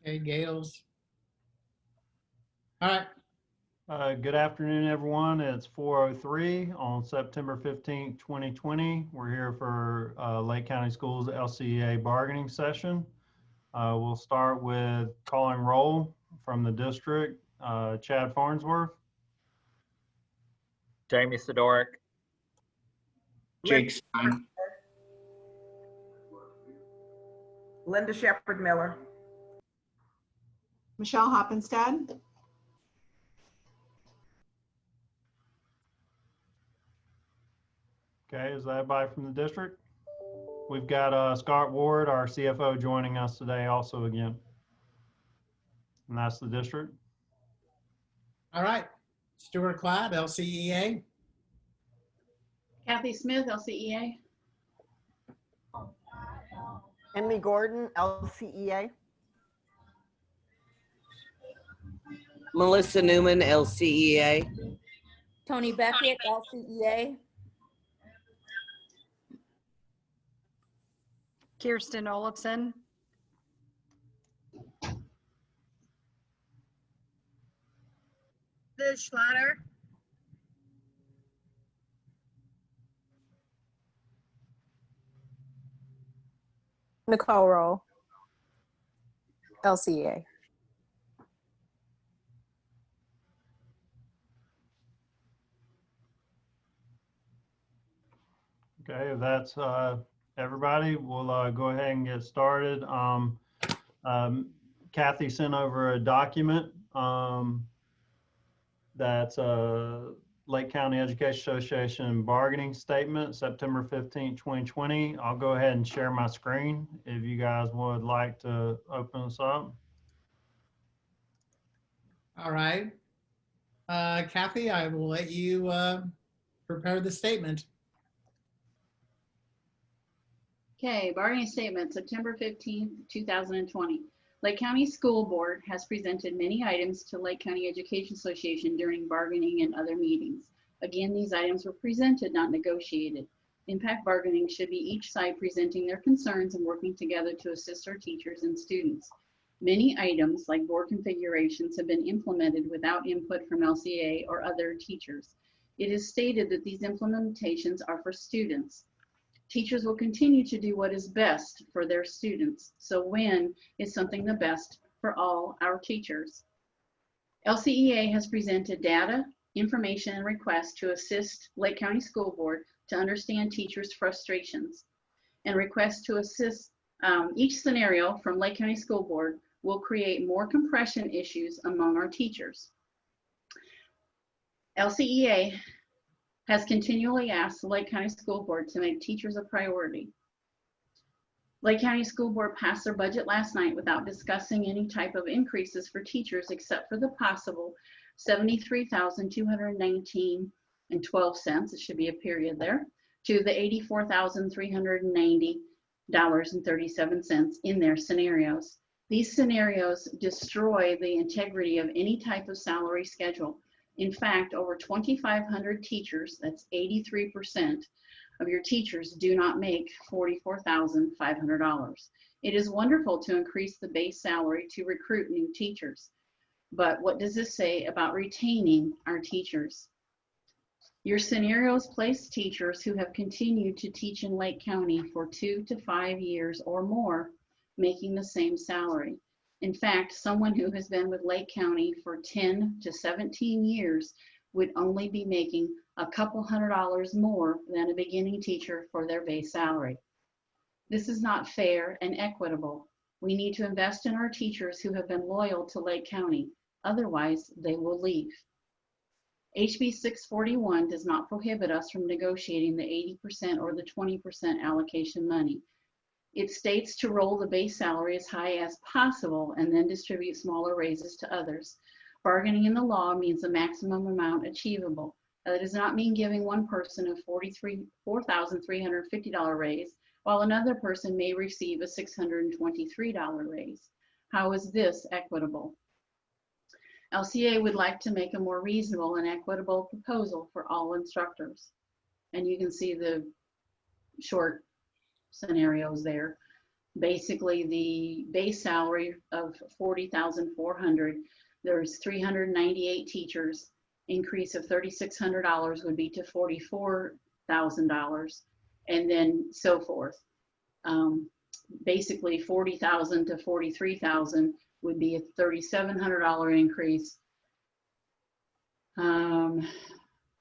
Okay, Gales. All right. Good afternoon, everyone. It's 4:03 on September 15th, 2020. We're here for Lake County Schools LCEA bargaining session. We'll start with calling roll from the district. Chad Farnsworth. Jamie Sidoric. Jake Stein. Linda Shepherd Miller. Michelle Hoppenstad. Okay, is that everybody from the district? We've got Scott Ward, our CFO, joining us today also again. And that's the district. All right. Stuart Clyde, LCEA. Kathy Smith, LCEA. Emily Gordon, LCEA. Melissa Newman, LCEA. Tony Beckett, LCEA. Kirsten Olafson. Liz Schlatter. Nicole Rowe, LCEA. Okay, if that's everybody, we'll go ahead and get started. Kathy sent over a document that's a Lake County Education Association bargaining statement, September 15th, 2020. I'll go ahead and share my screen if you guys would like to open this up. All right. Kathy, I will let you prepare the statement. Okay, bargaining statement, September 15th, 2020. Lake County School Board has presented many items to Lake County Education Association during bargaining and other meetings. Again, these items were presented, not negotiated. Impact bargaining should be each side presenting their concerns and working together to assist our teachers and students. Many items, like board configurations, have been implemented without input from LCEA or other teachers. It is stated that these implementations are for students. Teachers will continue to do what is best for their students. So when is something the best for all our teachers? LCEA has presented data, information, and requests to assist Lake County School Board to understand teachers' frustrations, and requests to assist each scenario from Lake County School Board will create more compression issues among our teachers. LCEA has continually asked the Lake County School Board to make teachers a priority. Lake County School Board passed their budget last night without discussing any type of increases for teachers except for the possible $73,219.12, it should be a period there, to the $84,390.37 in their scenarios. These scenarios destroy the integrity of any type of salary schedule. In fact, over 2,500 teachers, that's 83% of your teachers, do not make $44,500. It is wonderful to increase the base salary to recruit new teachers. But what does this say about retaining our teachers? Your scenarios place teachers who have continued to teach in Lake County for 2 to 5 years or more, making the same salary. In fact, someone who has been with Lake County for 10 to 17 years would only be making a couple $100 more than a beginning teacher for their base salary. This is not fair and equitable. We need to invest in our teachers who have been loyal to Lake County. Otherwise, they will leave. HB 641 does not prohibit us from negotiating the 80% or the 20% allocation money. It states to roll the base salary as high as possible and then distribute smaller raises to others. Bargaining in the law means the maximum amount achievable. That does not mean giving one person a $4,350 raise, while another person may receive a $623 raise. How is this equitable? LCEA would like to make a more reasonable and equitable proposal for all instructors. And you can see the short scenarios there. Basically, the base salary of 40,400, there's 398 teachers. Increase of $3,600 would be to $44,000, and then so forth. Basically 40,000 to 43,000 would be a $3,700 increase.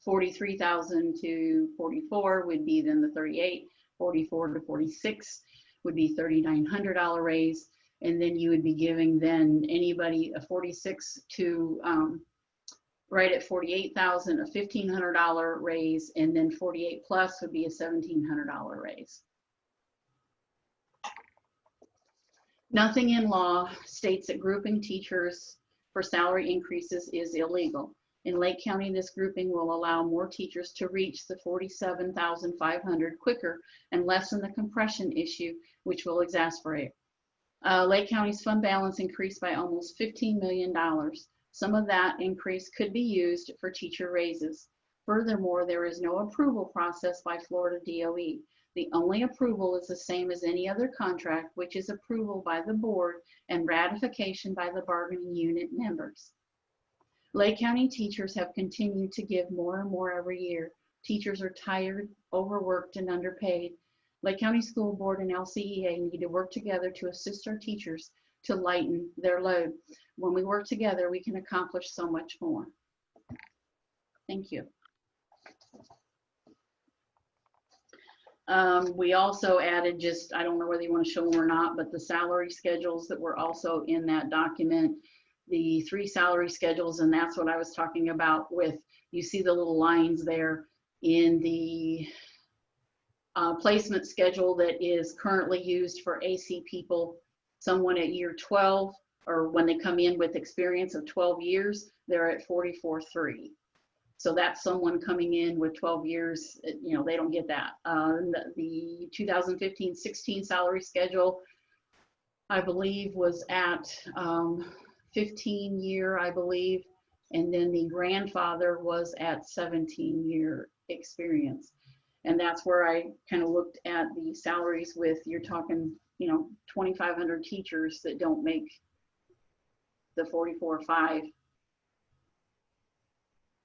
43,000 to 44 would be then the 38. 44 to 46 would be $3,900 raise, and then you would be giving then anybody a 46 to right at 48,000 a $1,500 raise, and then 48 plus would be a $1,700 raise. Nothing in law states that grouping teachers for salary increases is illegal. In Lake County, this grouping will allow more teachers to reach the 47,500 quicker and lessen the compression issue, which will exasperate. Lake County's fund balance increased by almost $15 million. Some of that increase could be used for teacher raises. Furthermore, there is no approval process by Florida DOE. The only approval is the same as any other contract, which is approval by the board and ratification by the bargaining unit members. Lake County teachers have continued to give more and more every year. Teachers are tired, overworked, and underpaid. Lake County School Board and LCEA need to work together to assist our teachers to lighten their load. When we work together, we can accomplish so much more. Thank you. We also added just, I don't know whether you want to show them or not, but the salary schedules that were also in that document, the 3 salary schedules, and that's what I was talking about with, you see the little lines there in the placement schedule that is currently used for AC people. Someone at year 12, or when they come in with experience of 12 years, they're at 44.3. So that's someone coming in with 12 years, you know, they don't get that. The 2015-16 salary schedule, I believe, was at 15-year, I believe. And then the grandfather was at 17-year experience. And that's where I kind of looked at the salaries with, you're talking, you know, 2,500 teachers that don't make the 44.5.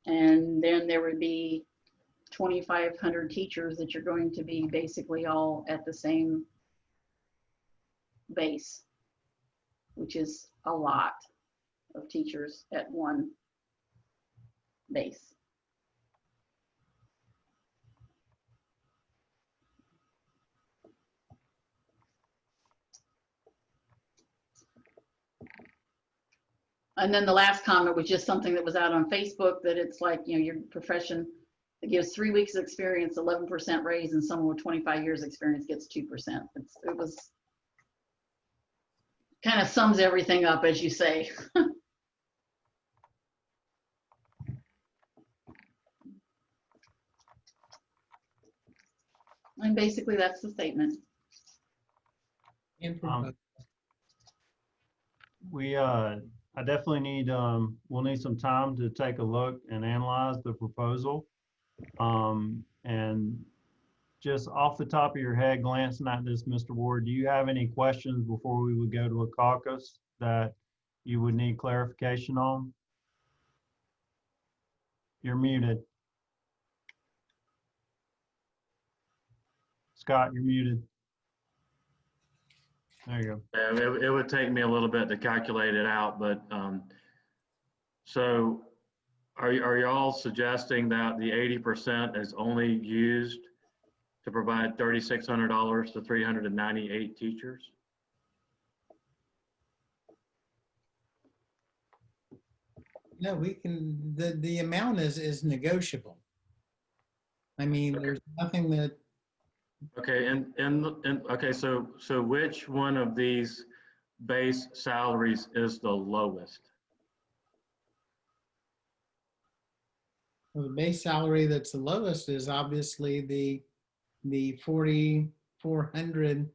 And then there would be 2,500 teachers that you're going to be basically all at the same base, which is a lot of teachers at one base. And then the last comment was just something that was out on Facebook, that it's like, you know, your profession, it gives 3 weeks of experience, 11% raise, and someone with 25 years experience gets 2%. It was kind of sums everything up, as you say. And basically that's the statement. And I definitely need, we'll need some time to take a look and analyze the proposal. And just off the top of your head, glancing at this, Mr. Ward, do you have any questions before we would go to a caucus that you would need clarification on? You're muted. Scott, you're muted. There you go. Yeah, it would take me a little bit to calculate it out, but so are y'all suggesting that the 80% is only used to provide $3,600 to 398 teachers? No, we can, the amount is negotiable. I mean, Okay. There's nothing that, Okay, and okay, so which one of these base salaries is the lowest? well, the base salary that's the lowest is obviously the 4,400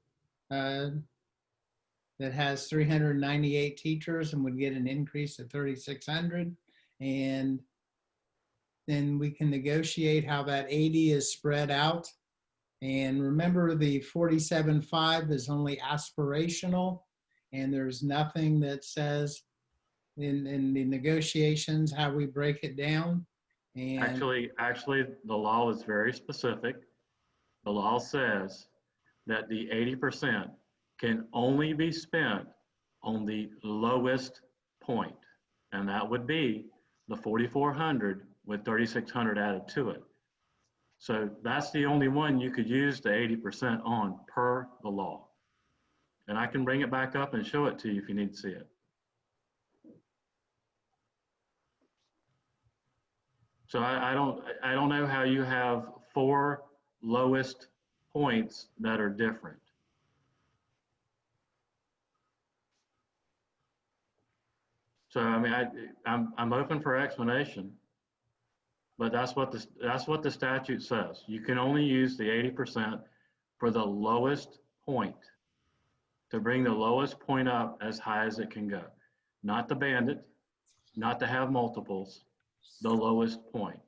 that has 398 teachers and would get an increase of 3,600. And then we can negotiate how that 80 is spread out. And remember, the 47.5 is only aspirational, and there's nothing that says in the negotiations how we break it down. And Actually, the law is very specific. The law says that the 80% can only be spent on the lowest point, and that would be the 4,400 with 3,600 added to it. So that's the only one you could use the 80% on per the law. And I can bring it back up and show it to you if you need to see it. So I don't know how you have 4 lowest points that are different. So I mean, I'm open for explanation, but that's what the statute says. You can only use the 80% for the lowest point, to bring the lowest point up as high as it can go, not to band it, not to have multiples, the lowest point.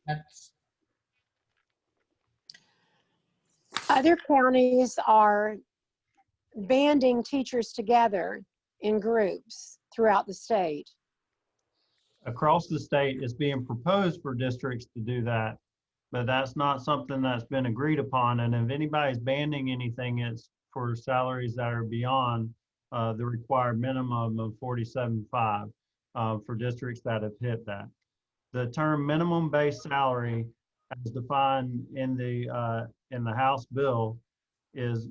that's, Other counties are banding teachers together in groups throughout the state. Across the state, it's being proposed for districts to do that, but that's not something that's been agreed upon. And if anybody's banding anything, it's for salaries that are beyond the required minimum of 47.5 for districts that have hit that. The term minimum base salary, as defined in the House bill,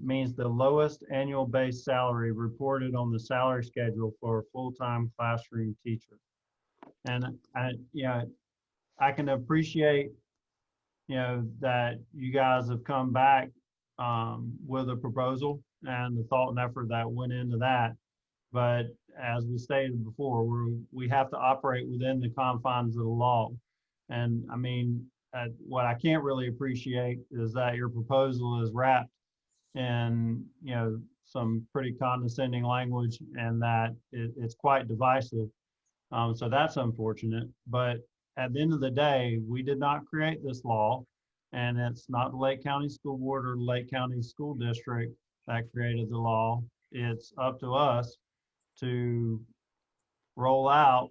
means the lowest annual base salary reported on the salary schedule for a full-time classroom teacher. And I can appreciate, that you guys have come back with a proposal and the thought and effort that went into that. But as we stated before, we have to operate within the confines of the law. And I mean, what I can't really appreciate is that your proposal is wrapped in, some pretty condescending language, and that it's quite divisive. So that's unfortunate. But at the end of the day, we did not create this law, and it's not the Lake County School Board or the Lake County School District that created the law. It's up to us to roll out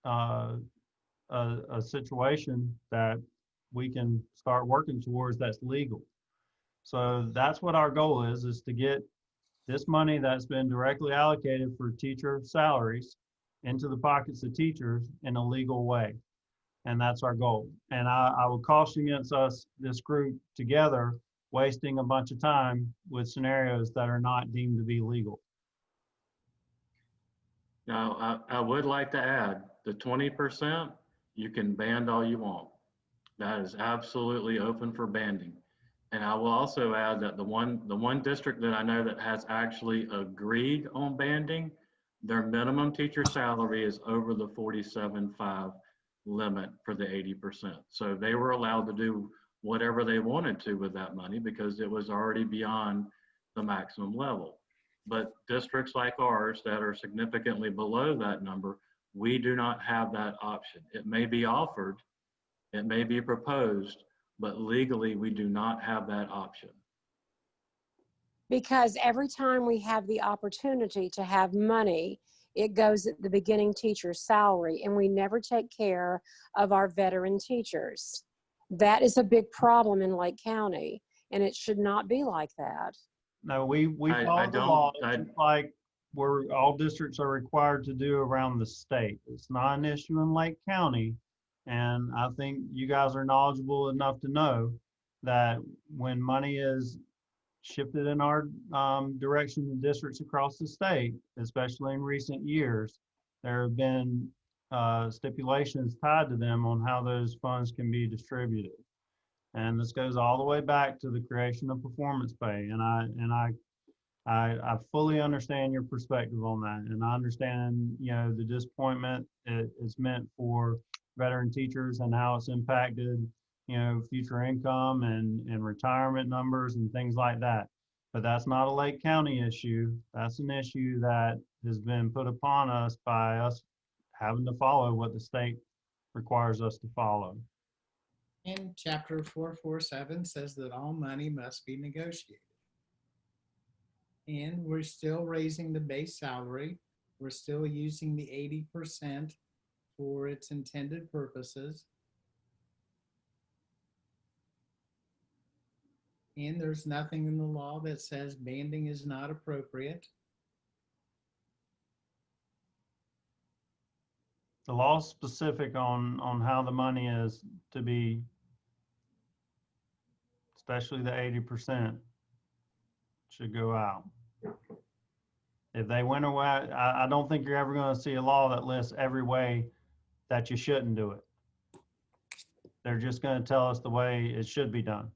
a situation that we can start working towards that's legal. So that's what our goal is to get this money that's been directly allocated for teacher salaries into the pockets of teachers in a legal way. And that's our goal. And I would caution against us, this group together, wasting a bunch of time with scenarios that are not deemed to be legal. Now, I would like to add the 20%, you can band all you want. That is absolutely open for banding. And I will also add that the one district that I know that has actually agreed on banding, their minimum teacher salary is over the 47.5 limit for the 80%. So they were allowed to do whatever they wanted to with that money because it was already beyond the maximum level. But districts like ours that are significantly below that number, we do not have that option. It may be offered, it may be proposed, but legally we do not have that option. Because every time we have the opportunity to have money, it goes at the beginning teacher's salary, and we never take care of our veteran teachers. That is a big problem in Lake County, and it should not be like that. No, we follow the law just like all districts are required to do around the state. It's not an issue in Lake County. And I think you guys are knowledgeable enough to know that when money is shifted in our direction in districts across the state, especially in recent years, there have been stipulations tied to them on how those funds can be distributed. And this goes all the way back to the creation of performance pay. And I fully understand your perspective on that. And I understand, the disappointment it's meant for veteran teachers and how it's impacted, future income and retirement numbers and things like that. But that's not a Lake County issue. That's an issue that has been put upon us by us having to follow what the state requires us to follow. And chapter 447 says that all money must be negotiated. And we're still raising the base salary. We're still using the 80% for its intended purposes. And there's nothing in the law that says banding is not appropriate. The law's specific on how the money is to be, especially the 80% should go out. If they went away, I don't think you're ever going to see a law that lists every way that you shouldn't do it. They're just going to tell us the way it should be done.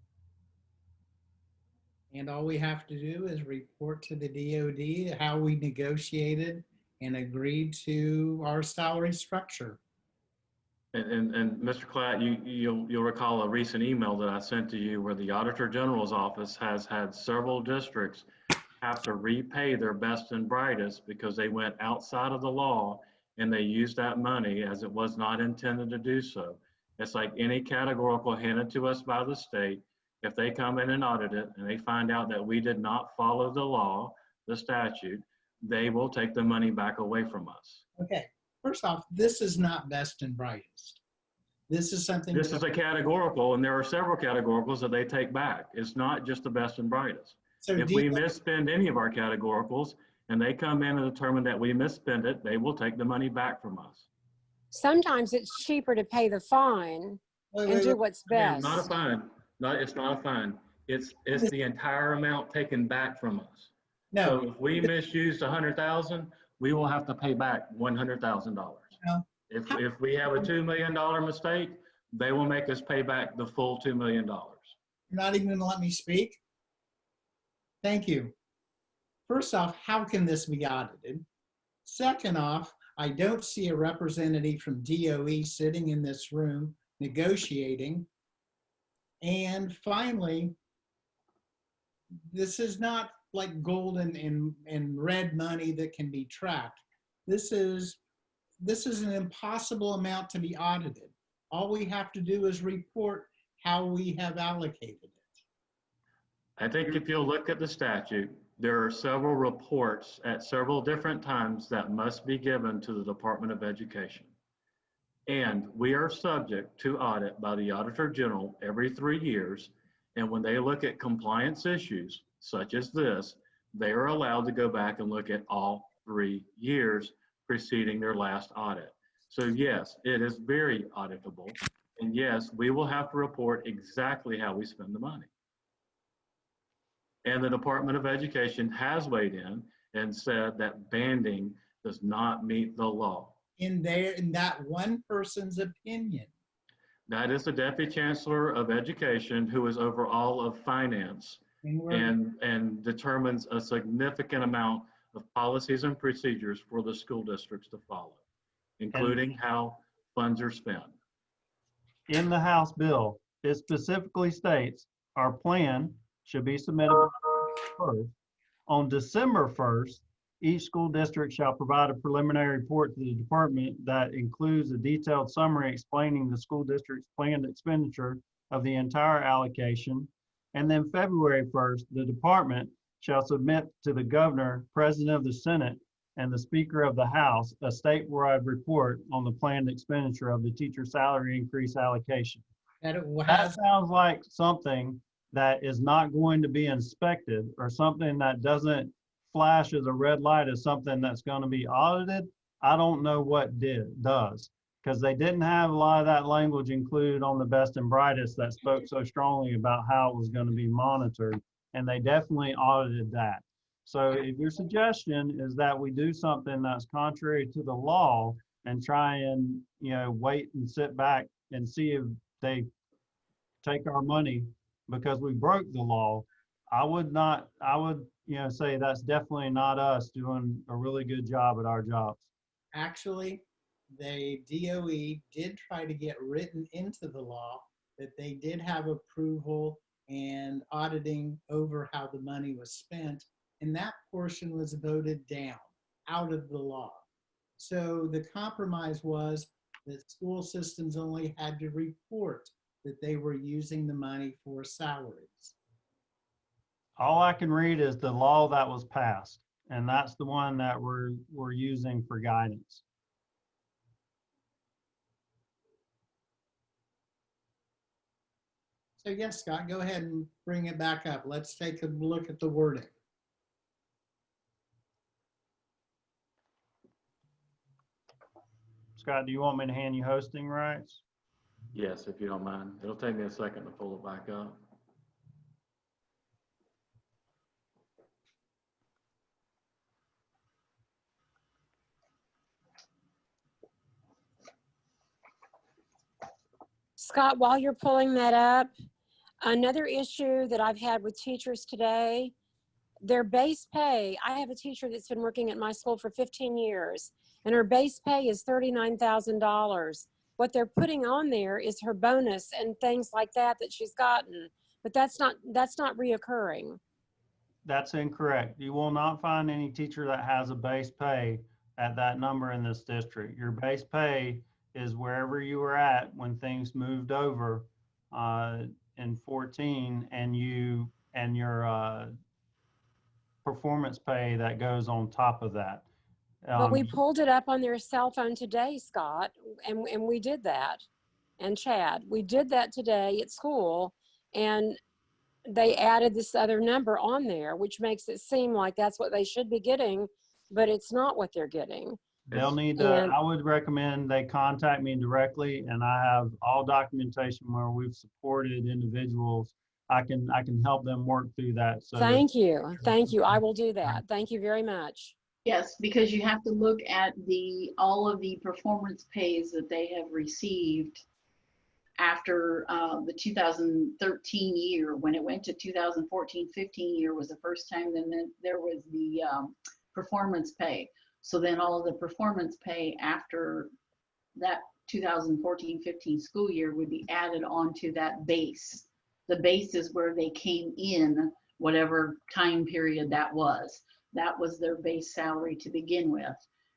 And all we have to do is report to the DOD how we negotiated and agreed to our salary structure. And Mr. Klatt, you'll recall a recent email that I sent to you where the Auditor General's office has had several districts have to repay their best and brightest because they went outside of the law and they used that money as it was not intended to do so. It's like any categorical handed to us by the state. If they come in and audit it and they find out that we did not follow the law, the statute, they will take the money back away from us. Okay, first off, this is not best and brightest. This is something. This is a categorical, and there are several categoricals that they take back. It's not just the best and brightest. So if we misspend any of our categoricals and they come in and determine that we misspend it, they will take the money back from us. Sometimes it's cheaper to pay the fine and do what's best. Not a fine. It's not a fine. It's the entire amount taken back from us. No. So if we misused 100,000, we will have to pay back $100,000. No. If we have a $2 million mistake, they will make us pay back the full $2 million. You're not even going to let me speak? Thank you. First off, how can this be audited? Second off, I don't see a representative from DOE sitting in this room negotiating. And finally, this is not like gold and red money that can be tracked. This is an impossible amount to be audited. All we have to do is report how we have allocated it. I think if you'll look at the statute, there are several reports at several different times that must be given to the Department of Education. And we are subject to audit by the Auditor General every 3 years. And when they look at compliance issues, such as this, they are allowed to go back and look at all 3 years preceding their last audit. So yes, it is very auditable. And yes, we will have to report exactly how we spend the money. And the Department of Education has weighed in and said that banding does not meet the law. In that one person's opinion. That is the Deputy Chancellor of Education, who is over all of finance and determines a significant amount of policies and procedures for the school districts to follow, including how funds are spent. In the House bill, it specifically states our plan should be submitted first. On December 1st, each school district shall provide a preliminary report to the department that includes a detailed summary explaining the school district's planned expenditure of the entire allocation. And then February 1st, the department shall submit to the governor, president of the Senate, and the speaker of the House a statewide report on the planned expenditure of the teacher salary increase allocation. That sounds like something that is not going to be inspected, or something that doesn't flash as a red light as something that's going to be audited. I don't know what does, because they didn't have a lot of that language included on the best and brightest that spoke so strongly about how it was going to be monitored, and they definitely audited that. So if your suggestion is that we do something that's contrary to the law and try and, wait and sit back and see if they take our money because we broke the law, I would say that's definitely not us doing a really good job at our jobs. Actually, the DOE did try to get written into the law that they did have approval and auditing over how the money was spent, and that portion was voted down out of the law. So the compromise was that school systems only had to report that they were using the money for salaries. All I can read is the law that was passed, and that's the one that we're using for guidance. So yes, Scott, go ahead and bring it back up. Let's take a look at the wording. Scott, do you want me to hand you hosting rights? Yes, if you don't mind. It'll take me a second to pull it back up. Scott, while you're pulling that up, another issue that I've had with teachers today, their base pay, I have a teacher that's been working at my school for 15 years, and her base pay is $39,000. What they're putting on there is her bonus and things like that she's gotten, but that's not reoccurring. That's incorrect. You will not find any teacher that has a base pay at that number in this district. Your base pay is wherever you were at when things moved over in 14, and your performance pay that goes on top of that. But we pulled it up on their cell phone today, Scott, and we did that. And Chad, we did that today at school, and they added this other number on there, which makes it seem like that's what they should be getting, but it's not what they're getting. They'll need to, I would recommend they contact me directly, and I have all documentation where we've supported individuals. I can help them work through that. So thank you. Thank you. I will do that. Thank you very much. Yes, because you have to look at all of the performance pays that they have received after the 2013 year. When it went to 2014-15 year was the first time, then there was the performance pay. So then all of the performance pay after that 2014-15 school year would be added onto that base. The base is where they came in, whatever time period that was. That was their base salary to begin with.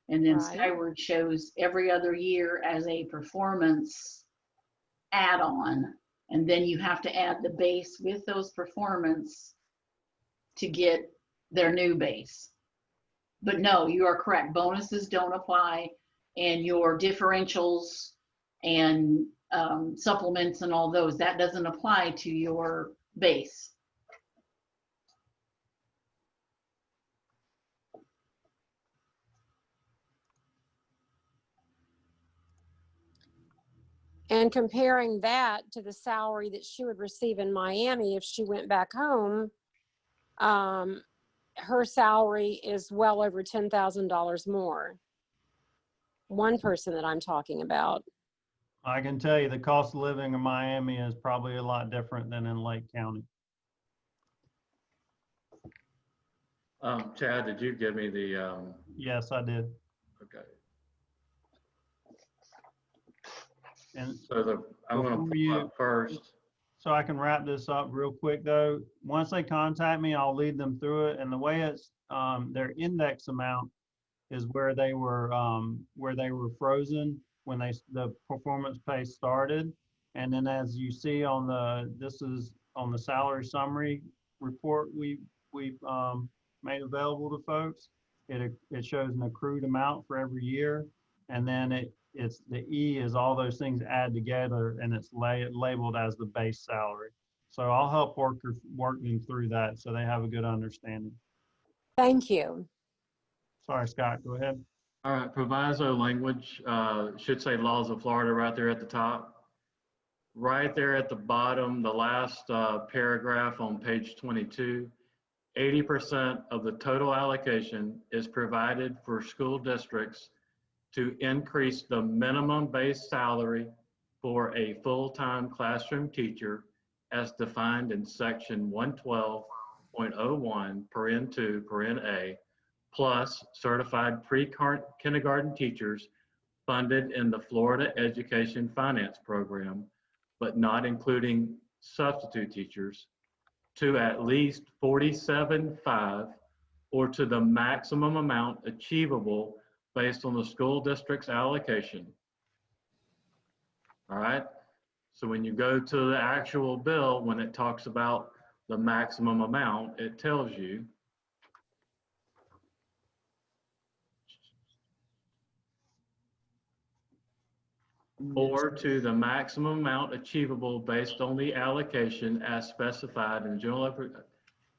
And then Right. Skyward shows every other year as a performance add-on. And then you have to add the base with those performance to get their new base. But no, you are correct. Bonuses don't apply, and your differentials and supplements and all those, that doesn't apply to your base. And comparing that to the salary that she would receive in Miami if she went back home, her salary is well over $10,000 more. One person that I'm talking about. I can tell you the cost of living in Miami is probably a lot different than in Lake County. Chad, did you give me the? Yes, I did. Okay. And So I'm going to pull up first. So I can wrap this up real quick though. Once they contact me, I'll lead them through it. And the way it's their index amount is where they were frozen when the performance pay started. And then as you see on this is on the salary summary report we made available to folks. It shows an accrued amount for every year, and then it's the E is all those things add together, and it's labeled as the base salary. So I'll help work them through that so they have a good understanding. Thank you. Sorry, Scott, go ahead. All right, proviso language should say laws of Florida right there at the top. Right there at the bottom, the last paragraph on page 22, 80% of the total allocation is provided for school districts to increase the minimum base salary for a full-time classroom teacher as defined in section 112.01 paren 2 paren A, plus certified pre-kindergarten teachers funded in the Florida Education Finance Program, but not including substitute teachers, to at least 47.5 or to the maximum amount achievable based on the school district's allocation. All right. So when you go to the actual bill, when it talks about the maximum amount, it tells you or to the maximum amount achievable based on the allocation as specified in the General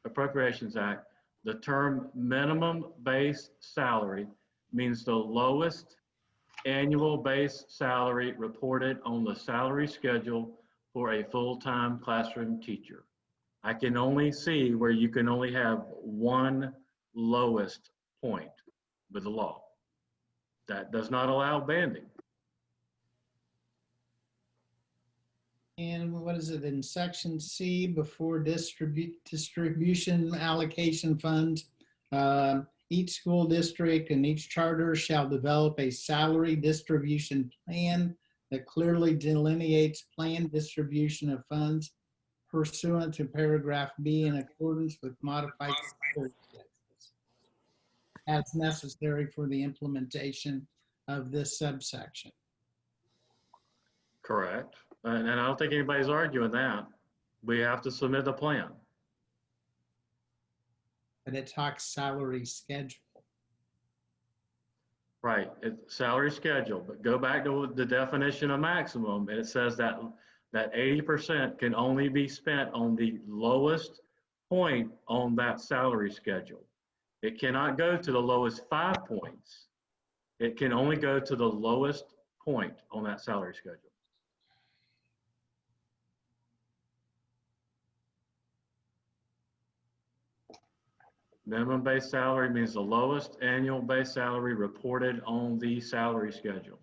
Appropriations Act. The term minimum base salary means the lowest annual base salary reported on the salary schedule for a full-time classroom teacher. I can only see where you can only have one lowest point with the law. That does not allow banding. And what is it in section C, before distribution allocation funds? Each school district and each charter shall develop a salary distribution plan that clearly delineates planned distribution of funds pursuant to paragraph B in accordance with modified salary schedules as necessary for the implementation of this subsection. Correct. And I don't think anybody's arguing that. We have to submit a plan. But it talks salary schedule. Right, it's salary schedule, but go back to the definition of maximum. And it says that 80% can only be spent on the lowest point on that salary schedule. It cannot go to the lowest 5 points. It can only go to the lowest point on that salary schedule. Minimum base salary means the lowest annual base salary reported on the salary schedule.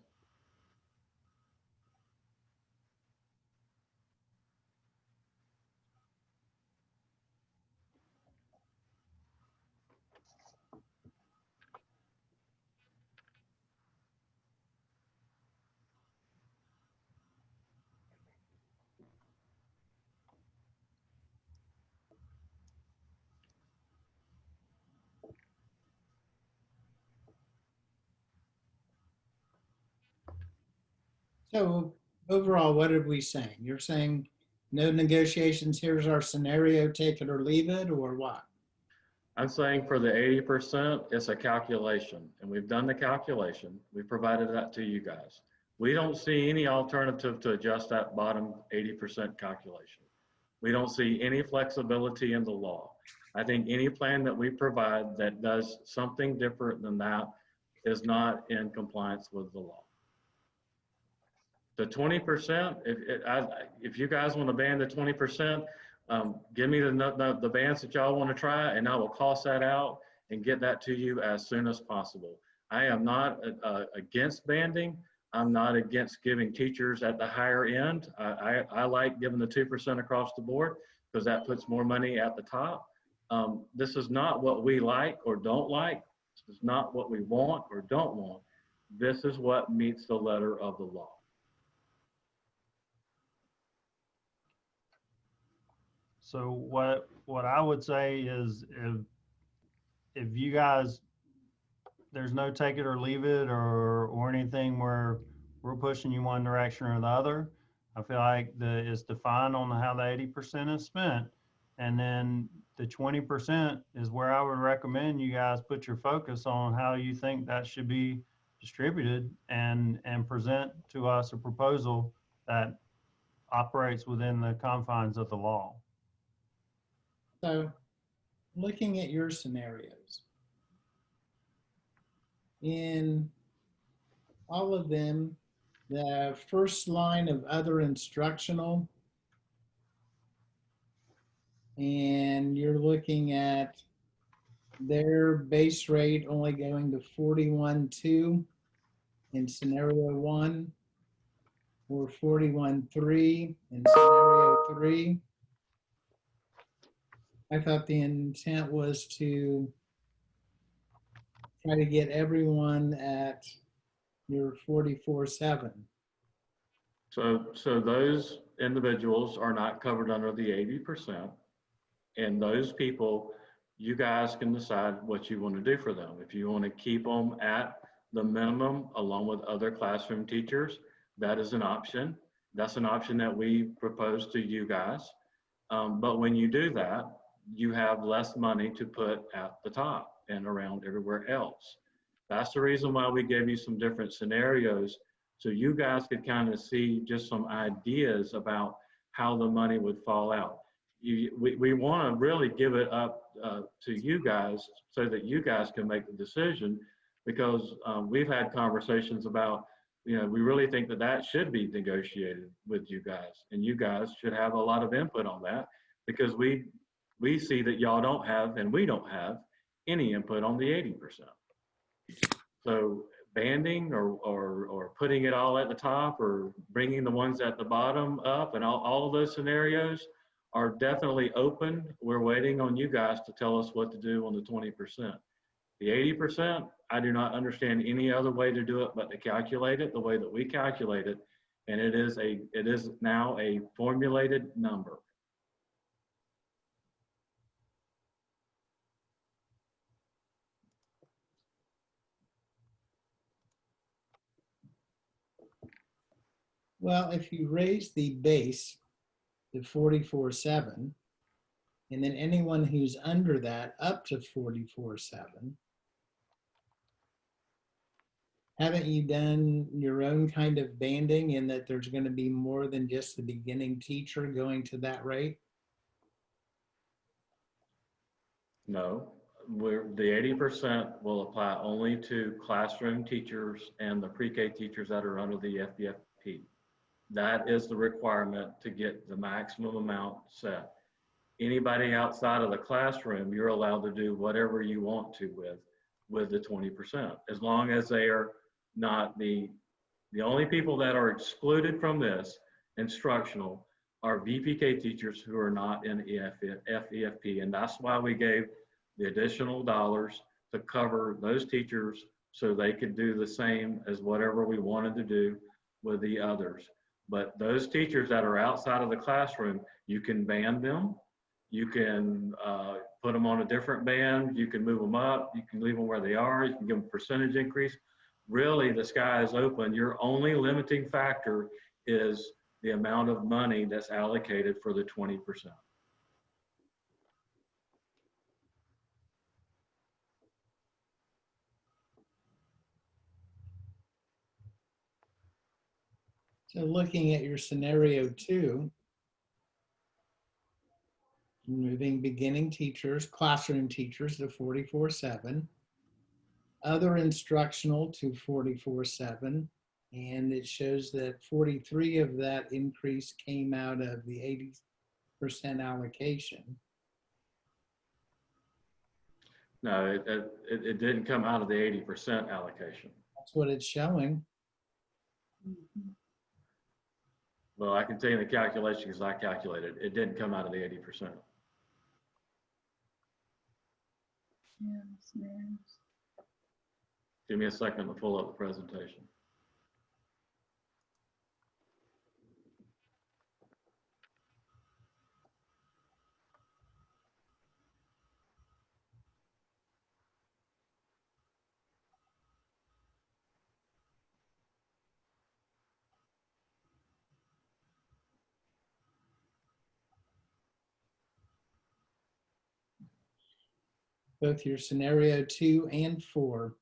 So overall, what are we saying? You're saying no negotiations, here's our scenario, take it or leave it, or what? I'm saying for the 80%, it's a calculation, and we've done the calculation. We provided that to you guys. We don't see any alternative to adjust that bottom 80% calculation. We don't see any flexibility in the law. I think any plan that we provide that does something different than that is not in compliance with the law. The 20%, if you guys want to ban the 20%, give me the bands that y'all want to try, and I will cost that out and get that to you as soon as possible. I am not against banding. I'm not against giving teachers at the higher end. I like giving the 2% across the board because that puts more money at the top. This is not what we like or don't like. This is not what we want or don't want. This is what meets the letter of the law. So what I would say is if you guys, there's no take it or leave it or anything where we're pushing you one direction or the other, I feel like it's defined on how the 80% is spent. And then the 20% is where I would recommend you guys put your focus on how you think that should be distributed and present to us a proposal that operates within the confines of the law. So looking at your scenarios, in all of them, the first line of other instructional, and you're looking at their base rate only going to 41.2 in scenario 1, or 41.3 in scenario 3. I thought the intent was to try to get everyone at your 44.7. So those individuals are not covered under the 80%. And those people, you guys can decide what you want to do for them. If you want to keep them at the minimum along with other classroom teachers, that is an option. That's an option that we propose to you guys. But when you do that, you have less money to put at the top and around everywhere else. That's the reason why we gave you some different scenarios, so you guys could kind of see just some ideas about how the money would fall out. We want to really give it up to you guys so that you guys can make the decision, because we've had conversations about, we really think that that should be negotiated with you guys, and you guys should have a lot of input on that, because we see that y'all don't have, and we don't have any input on the 80%. So banding or putting it all at the top or bringing the ones at the bottom up, and all of those scenarios are definitely open. We're waiting on you guys to tell us what to do on the 20%. The 80%, I do not understand any other way to do it but to calculate it the way that we calculate it. And it is now a formulated number. Well, if you raise the base to 44.7, and then anyone who's under that up to 44.7, haven't you done your own kind of banding in that there's going to be more than just the beginning teacher going to that rate? No, the 80% will apply only to classroom teachers and the pre-K teachers that are under the FEFP. That is the requirement to get the maximum amount set. Anybody outside of the classroom, you're allowed to do whatever you want to with the 20%, as long as they are not the only people that are excluded from this instructional are VPK teachers who are not in FEFP. And that's why we gave the additional dollars to cover those teachers so they could do the same as whatever we wanted to do with the others. But those teachers that are outside of the classroom, you can ban them. You can put them on a different band. You can move them up. You can leave them where they are. You can give them a percentage increase. Really, the sky is open. Your only limiting factor is the amount of money that's allocated for the 20%. So looking at your scenario 2, moving beginning teachers, classroom teachers to 44.7, other instructional to 44.7, and it shows that 43 of that increase came out of the 80% allocation. No, it didn't come out of the 80% allocation. That's what it's showing. Well, I can tell you the calculation because I calculated. It didn't come out of the 80%. Give me a second to pull up the presentation. Both your scenario 2 and 4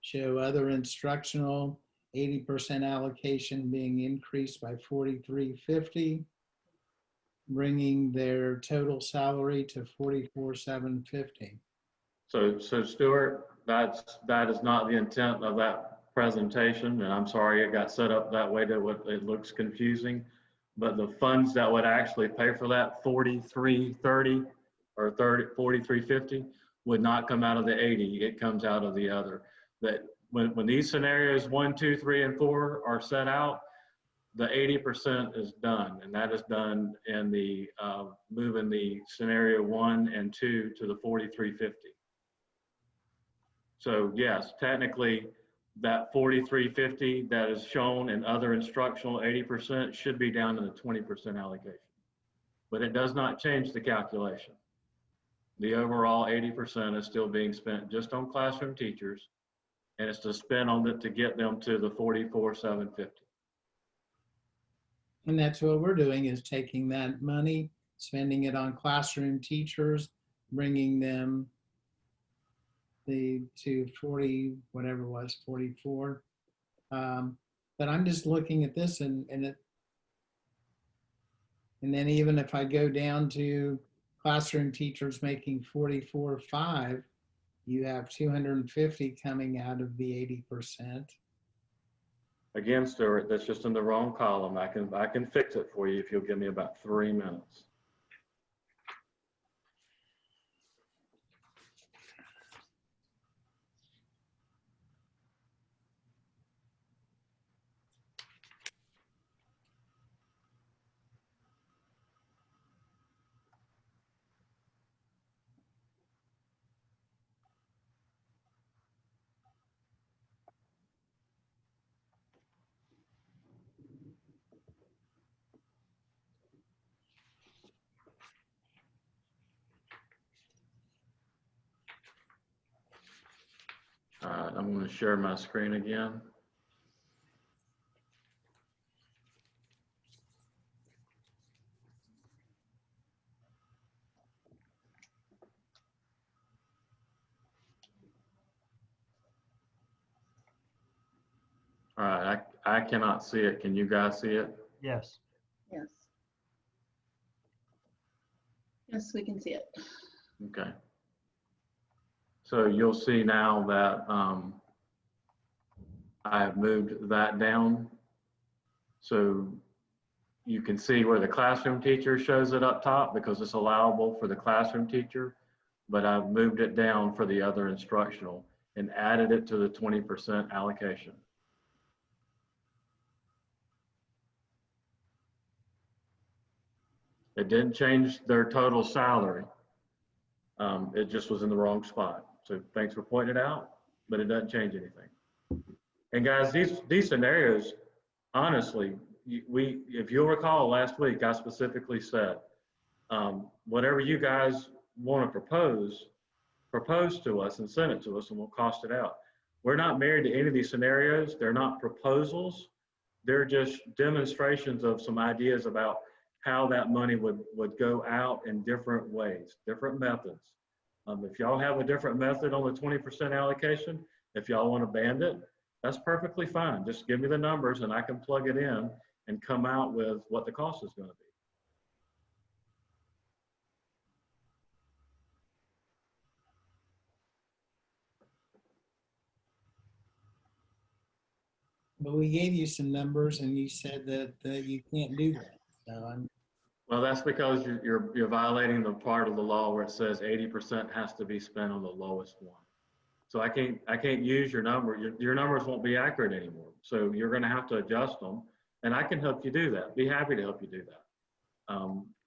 show other instructional 80% allocation being increased by 43.50, bringing their total salary to 44.750. So Stuart, that is not the intent of that presentation, and I'm sorry it got set up that way that it looks confusing. But the funds that would actually pay for that 43.30 or 43.50 would not come out of the 80. It comes out of the other. That when these scenarios 1, 2, 3, and 4 are set out, the 80% is done, and that is done in the moving the scenario 1 and 2 to the 43.50. So yes, technically that 43.50 that is shown in other instructional 80% should be down in the 20% allocation, but it does not change the calculation. The overall 80% is still being spent just on classroom teachers, and it's to spend on it to get them to the 44.750. And that's what we're doing, is taking that money, spending it on classroom teachers, bringing them to 40, whatever it was, 44. But I'm just looking at this and then even if I go down to classroom teachers making 44.5, you have 250 coming out of the 80%. Again, Stuart, that's just in the wrong column. I can fix it for you if you'll give me about 3 minutes. All right, I'm going to share my screen again. All right, I cannot see it. Can you guys see it? Yes. Yes. Yes, we can see it. Okay. So you'll see now that I have moved that down. So you can see where the classroom teacher shows it up top because it's allowable for the classroom teacher, but I've moved it down for the other instructional and added it to the 20% allocation. It didn't change their total salary. It just was in the wrong spot. So thanks for pointing it out, but it doesn't change anything. And guys, these scenarios, honestly, if you'll recall last week, I specifically said, whatever you guys want to propose to us and send it to us and we'll cost it out. We're not married to any of these scenarios. They're not proposals. They're just demonstrations of some ideas about how that money would go out in different ways, different methods. If y'all have a different method on the 20% allocation, if y'all want to band it, that's perfectly fine. Just give me the numbers and I can plug it in and come out with what the cost is going to be. But we gave you some numbers and you said that you can't do that. So Well, that's because you're violating the part of the law where it says 80% has to be spent on the lowest one. So I can't use your number. Your numbers won't be accurate anymore. So you're going to have to adjust them, and I can help you do that. Be happy to help you do that.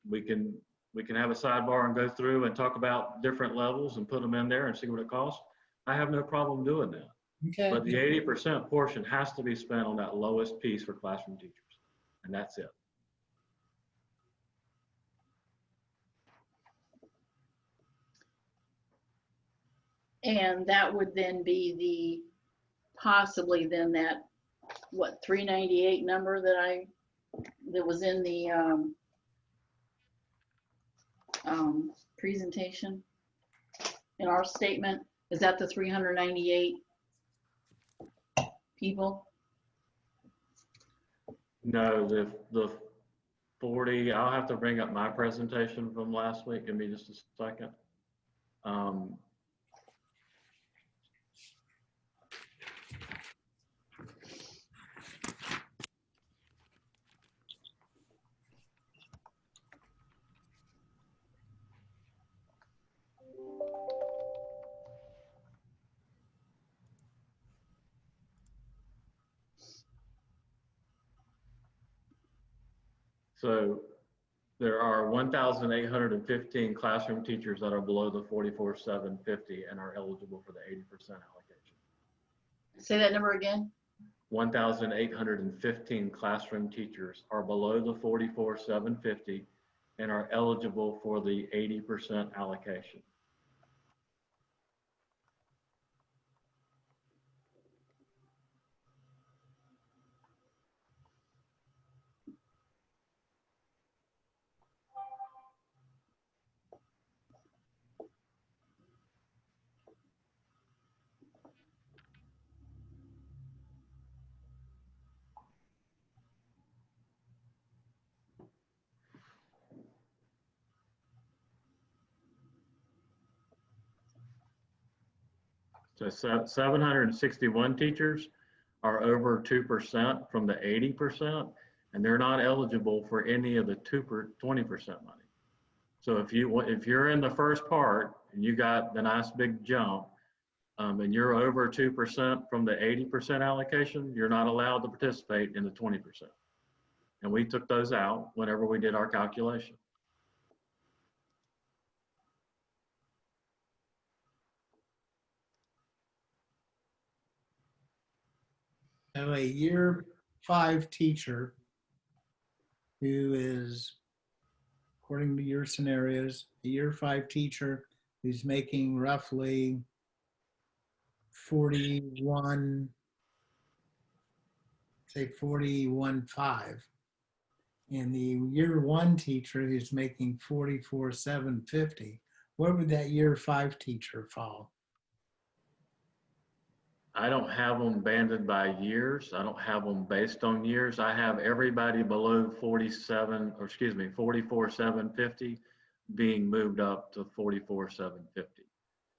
We can have a sidebar and go through and talk about different levels and put them in there and see what it costs. I have no problem doing that. Okay. But the 80% portion has to be spent on that lowest piece for classroom teachers, and that's it. And that would then be possibly then that, what, 398 number that was in the presentation in our statement. Is that the 398 people? No, the 40, I'll have to bring up my presentation from last week. Give me just a second. So there are 1,815 classroom teachers that are below the 44,750 and are eligible for the 80% allocation. Say that number again. 1,815 classroom teachers are below the 44,750 and are eligible for the 80% allocation. So 761 teachers are over 2% from the 80%, and they're not eligible for any of the 20% money. So if you're in the first part and you got the nice big jump, and you're over 2% from the 80% allocation, you're not allowed to participate in the 20%. And we took those out whenever we did our calculation. So a year 5 teacher who is, according to your scenarios, a year 5 teacher who's making roughly 41, say 41.5, and the year 1 teacher who's making 44,750, where would that year 5 teacher fall? I don't have them banded by years. I don't have them based on years. I have everybody below 44,750 being moved up to 44,750.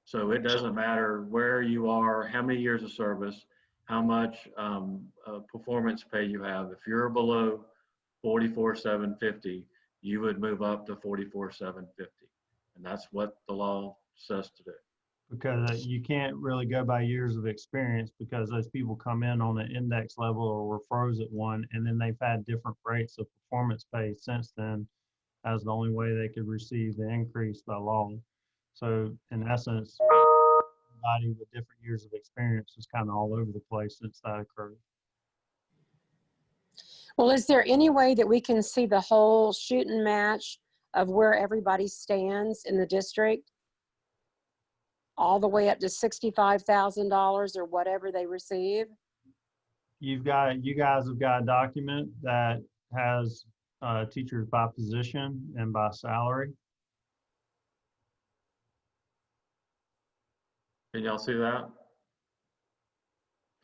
So it doesn't matter where you are, how many years of service, how much performance pay you have. If you're below 44,750, you would move up to 44,750. And that's what the law says to do. Because you can't really go by years of experience, because those people come in on an index level or were froze at one, and then they've had different rates of performance pay since then as the only way they could receive the increase by law. So in essence, everybody with different years of experience is kind of all over the place since that occurred. Well, is there any way that we can see the whole shooting match of where everybody stands in the district? All the way up to $65,000 or whatever they receive? You guys have got a document that has teachers by position and by salary. Can y'all see that?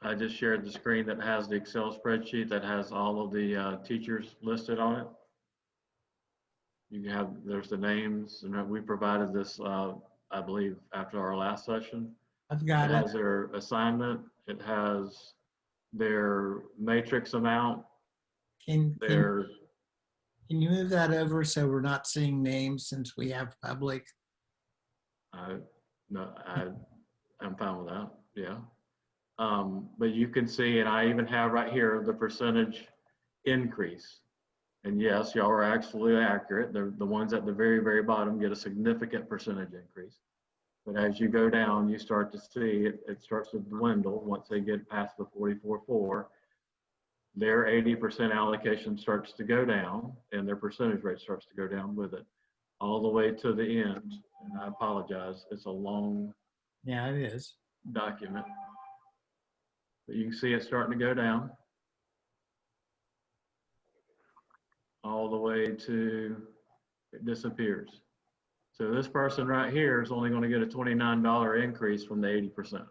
I just shared the screen that has the Excel spreadsheet that has all of the teachers listed on it. You can have, there's the names, and we provided this, I believe, after our last session. I've got It it. has their assignment. It has their matrix amount. Can Their, you move that over so we're not seeing names since we have public? no, I'm fine with that. Yeah. But you can see, and I even have right here the percentage increase. And yes, y'all are absolutely accurate. The ones at the very, very bottom get a significant percentage increase. But as you go down, you start to see it starts to dwindle once they get past the 44.4. Their 80% allocation starts to go down, and their percentage rate starts to go down with it, all the way to the end. And I apologize, it's a long Yeah, it is. document. But you can see it starting to go down all the way to it disappears. So this person right here is only going to get a $29 increase from the 80%.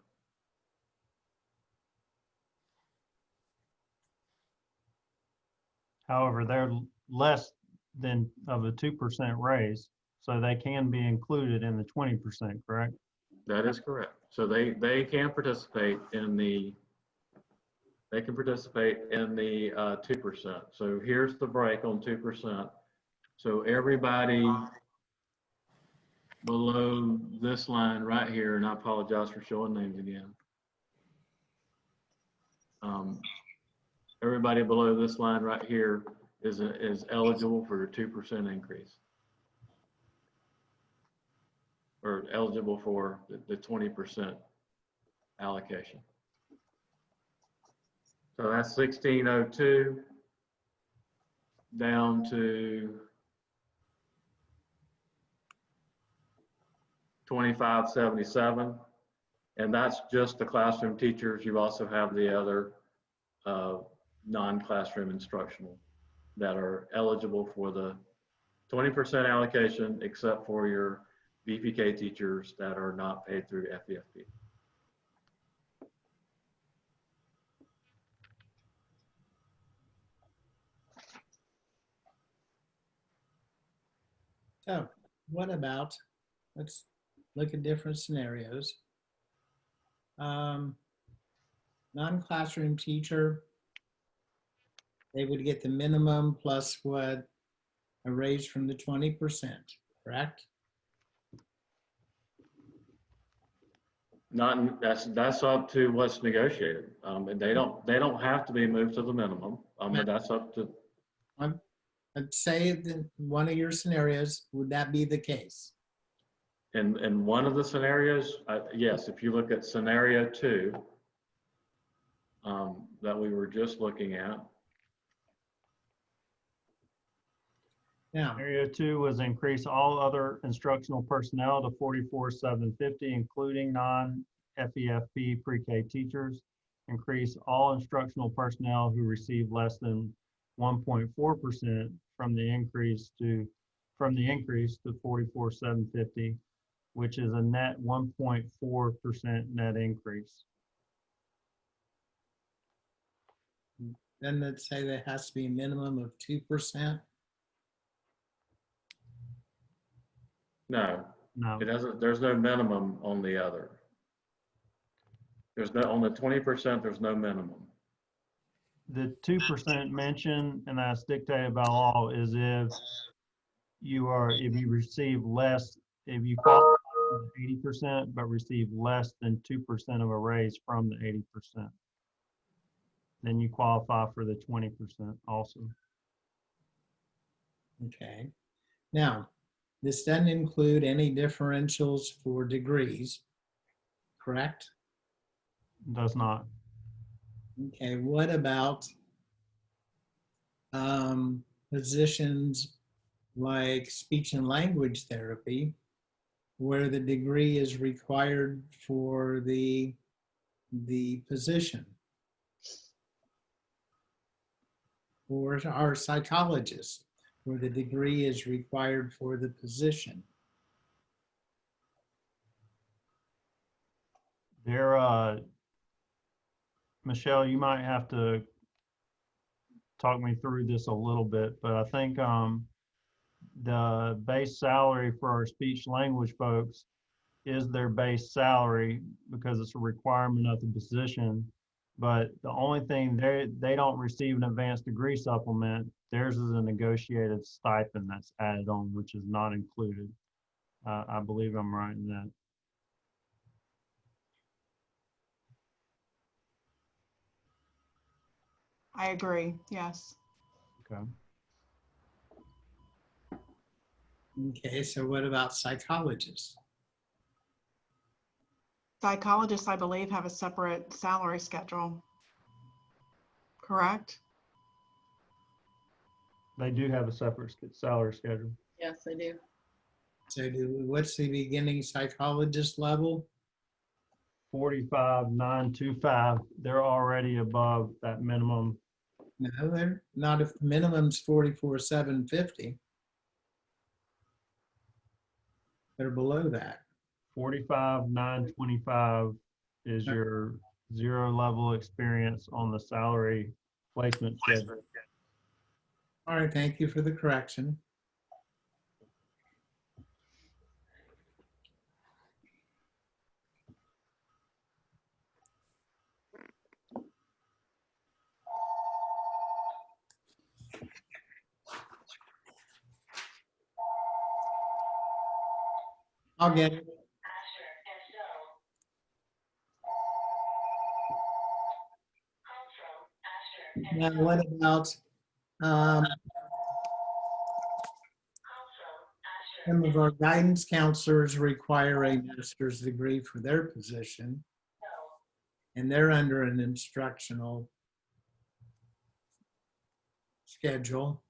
However, they're less than of a 2% raise, so they can be included in the 20%, correct? That is correct. So they can participate in the 2%. So here's the break on 2%. So everybody below this line right here, and I apologize for showing names again. Everybody below this line right here is eligible for a 2% increase, or eligible for the 20% allocation. So that's 1602 down to 2577, and that's just the classroom teachers. You also have the other non-classroom instructional that are eligible for the 20% allocation, except for your VPK teachers that are not paid through FEFP. So what about, let's look at different scenarios. non-classroom teacher, they would get the minimum plus what, a raise from the 20%, correct? Not, that's up to what's negotiated. They don't have to be moved to the minimum, but that's up to, I'd say that one of your scenarios, would that be the case? in one of the scenarios, yes, if you look at scenario 2, that we were just looking at. Now, Scenario 2 was increase all other instructional personnel to 44,750, including non-FEFP pre-K teachers. Increase all instructional personnel who receive less than 1.4% from the increase to 44,750, which is a net 1.4% net increase. then let's say there has to be a minimum of 2%. No, No, it doesn't, there's no minimum on the other. There's no, on the 20%, there's no minimum. the 2% mentioned, and that's dictated by law, is if you receive less, if you qualify for the 80%, but receive less than 2% of a raise from the 80%, then you qualify for the 20% also. Okay. Now, this doesn't include any differentials for degrees, correct? Does not. Okay, what about positions like speech and language therapy, where the degree is required for the position? Or our psychologists, where the degree is required for the position? There, Michelle, you might have to talk me through this a little bit, but I think the base salary for our speech language folks is their base salary because it's a requirement of the position. But the only thing, they don't receive an advanced degree supplement. Theirs is a negotiated stipend that's added on, which is not included. I believe I'm right in that. I agree, yes. Okay. Okay, so what about psychologists? Psychologists, I believe, have a separate salary schedule. Correct? They do have a separate salary schedule. Yes, they do. So what's the beginning psychologist level? 45,925. They're already above that minimum. No, they're not. If the minimum's 44,750. They're below that. 45,925 is your 0 level experience on the salary placement schedule. All right, thank you for the correction. I'll get it. Now, what about some of our guidance counselors require a master's degree for their position, and they're under an instructional schedule.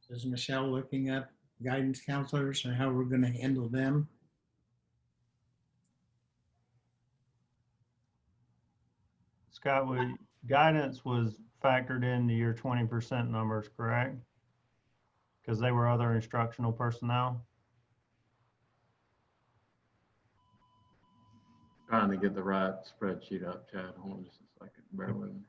Is Michelle looking up guidance counselors and how we're going to handle them? Scott, guidance was factored into your 20% numbers, correct? Because they were other instructional personnel. Trying to get the right spreadsheet up, Chad. Hold on just a second. Bear with me.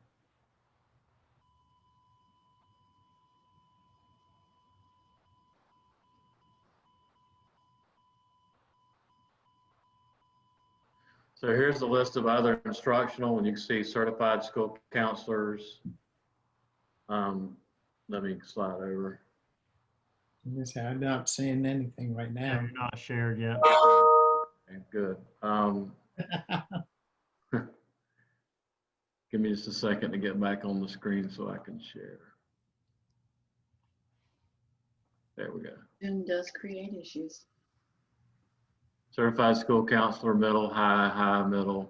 So here's the list of other instructional, and you can see certified school counselors. Let me slide over. I'm not seeing anything right Yeah, now. you're not shared yet. Okay, good. Give me just a second to get back on the screen so I can share. There we go. Zoom does create issues. Certified school counselor, middle, high, middle.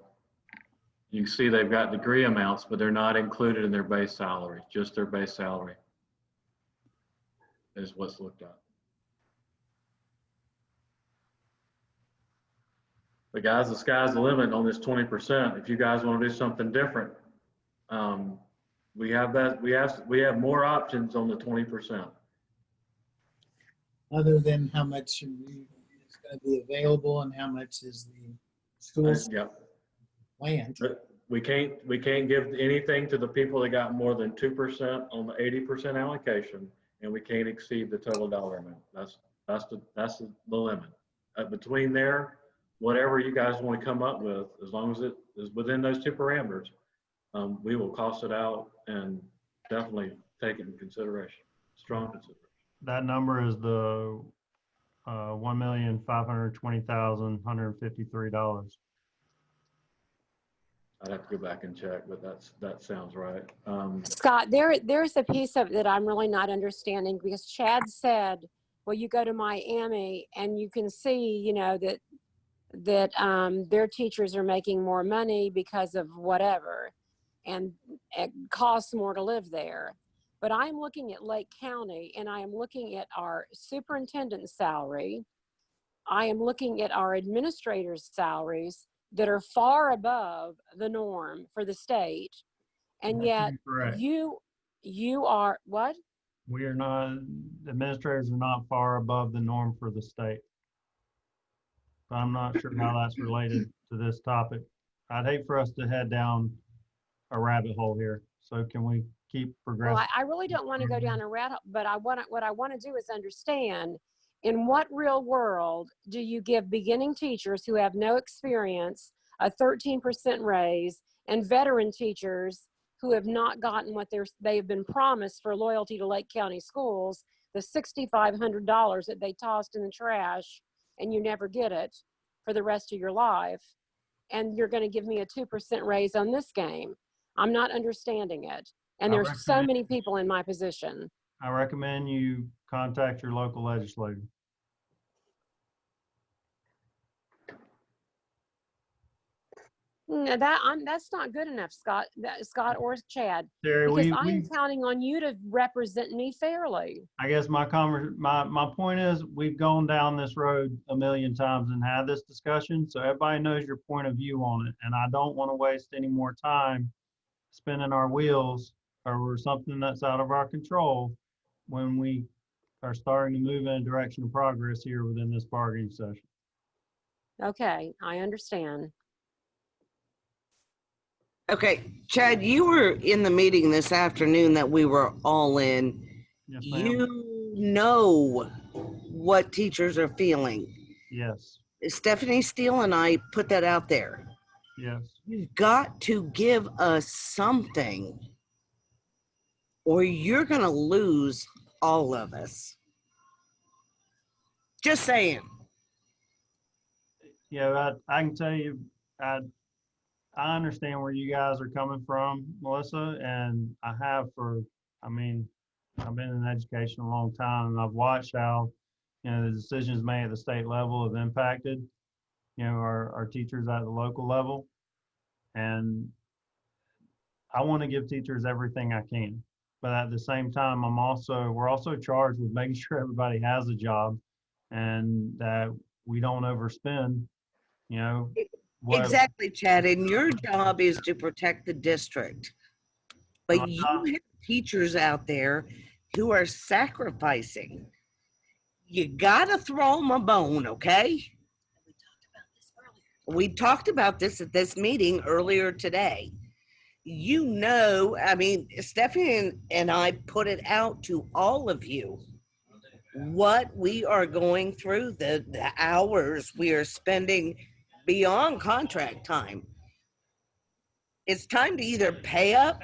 You can see they've got degree amounts, but they're not included in their base salary. Just their base salary is what's looked at. But guys, the sky's the limit on this 20%. If you guys want to do something different, we have that. We have more options on the 20%. Other than how much is going to be available and how much is the school's Yep. plan. But we can't give anything to the people that got more than 2% on the 80% allocation, and we can't exceed the total dollar amount. That's the limit. Between there, whatever you guys want to come up with, as long as it is within those two parameters, we will cost it out and definitely take it in consideration, strong consideration. That number is the $1,520,153. I'd have to go back and check, but that sounds right. Scott, there's a piece of it that I'm really not understanding, because Chad said, well, you go to Miami and you can see, you know, that their teachers are making more money because of whatever, and it costs more to live there. But I'm looking at Lake County, and I am looking at our superintendent's salary. I am looking at our administrators' salaries that are far above the norm for the state. And yet Correct. you are what? We are not, administrators are not far above the norm for the state. I'm not sure how that's related to this topic. I'd hate for us to head down a rabbit hole here. So can we keep progressing? Well, I really don't want to go down a rat hole, but what I want to do is understand, in what real world do you give beginning teachers who have no experience a 13% raise, and veteran teachers who have not gotten what they've been promised for loyalty to Lake County schools, the $6,500 that they tossed in the trash and you never get it for the rest of your life, and you're going to give me a 2% raise on this game? I'm not understanding it. And there's so many people in my position. I recommend you contact your local legislator. No, that's not good enough, Scott. Scott or Chad, Terry, because I'm counting on you to represent me fairly. I guess my point is, we've gone down this road a million times and had this discussion, so everybody knows your point of view on it. And I don't want to waste any more time spinning our wheels over something that's out of our control when we are starting to move in a direction of progress here within this bargaining session. Okay, I understand. Okay, Chad, you were in the meeting this afternoon that we were all in. Yes, ma'am. You know what teachers are feeling. Yes. Stephanie Steele and I put that out there. Yes. You've got to give us something, or you're going to lose all of us. Just saying. Yeah, I can tell you, I understand where you guys are coming from, Melissa, and I've been in education a long time, and I've watched how, the decisions made at the state level have impacted, our teachers at the local level. And I want to give teachers everything I can, but at the same time, we're also charged with making sure everybody has a job and that we don't overspend. what, Exactly, Chad. And your job is to protect the district. But you have teachers out there who are sacrificing. You gotta throw them a bone, okay? We talked about this at this meeting earlier today. You know, I mean, Stephanie and I put it out to all of you what we are going through, the hours we are spending beyond contract time. It's time to either pay up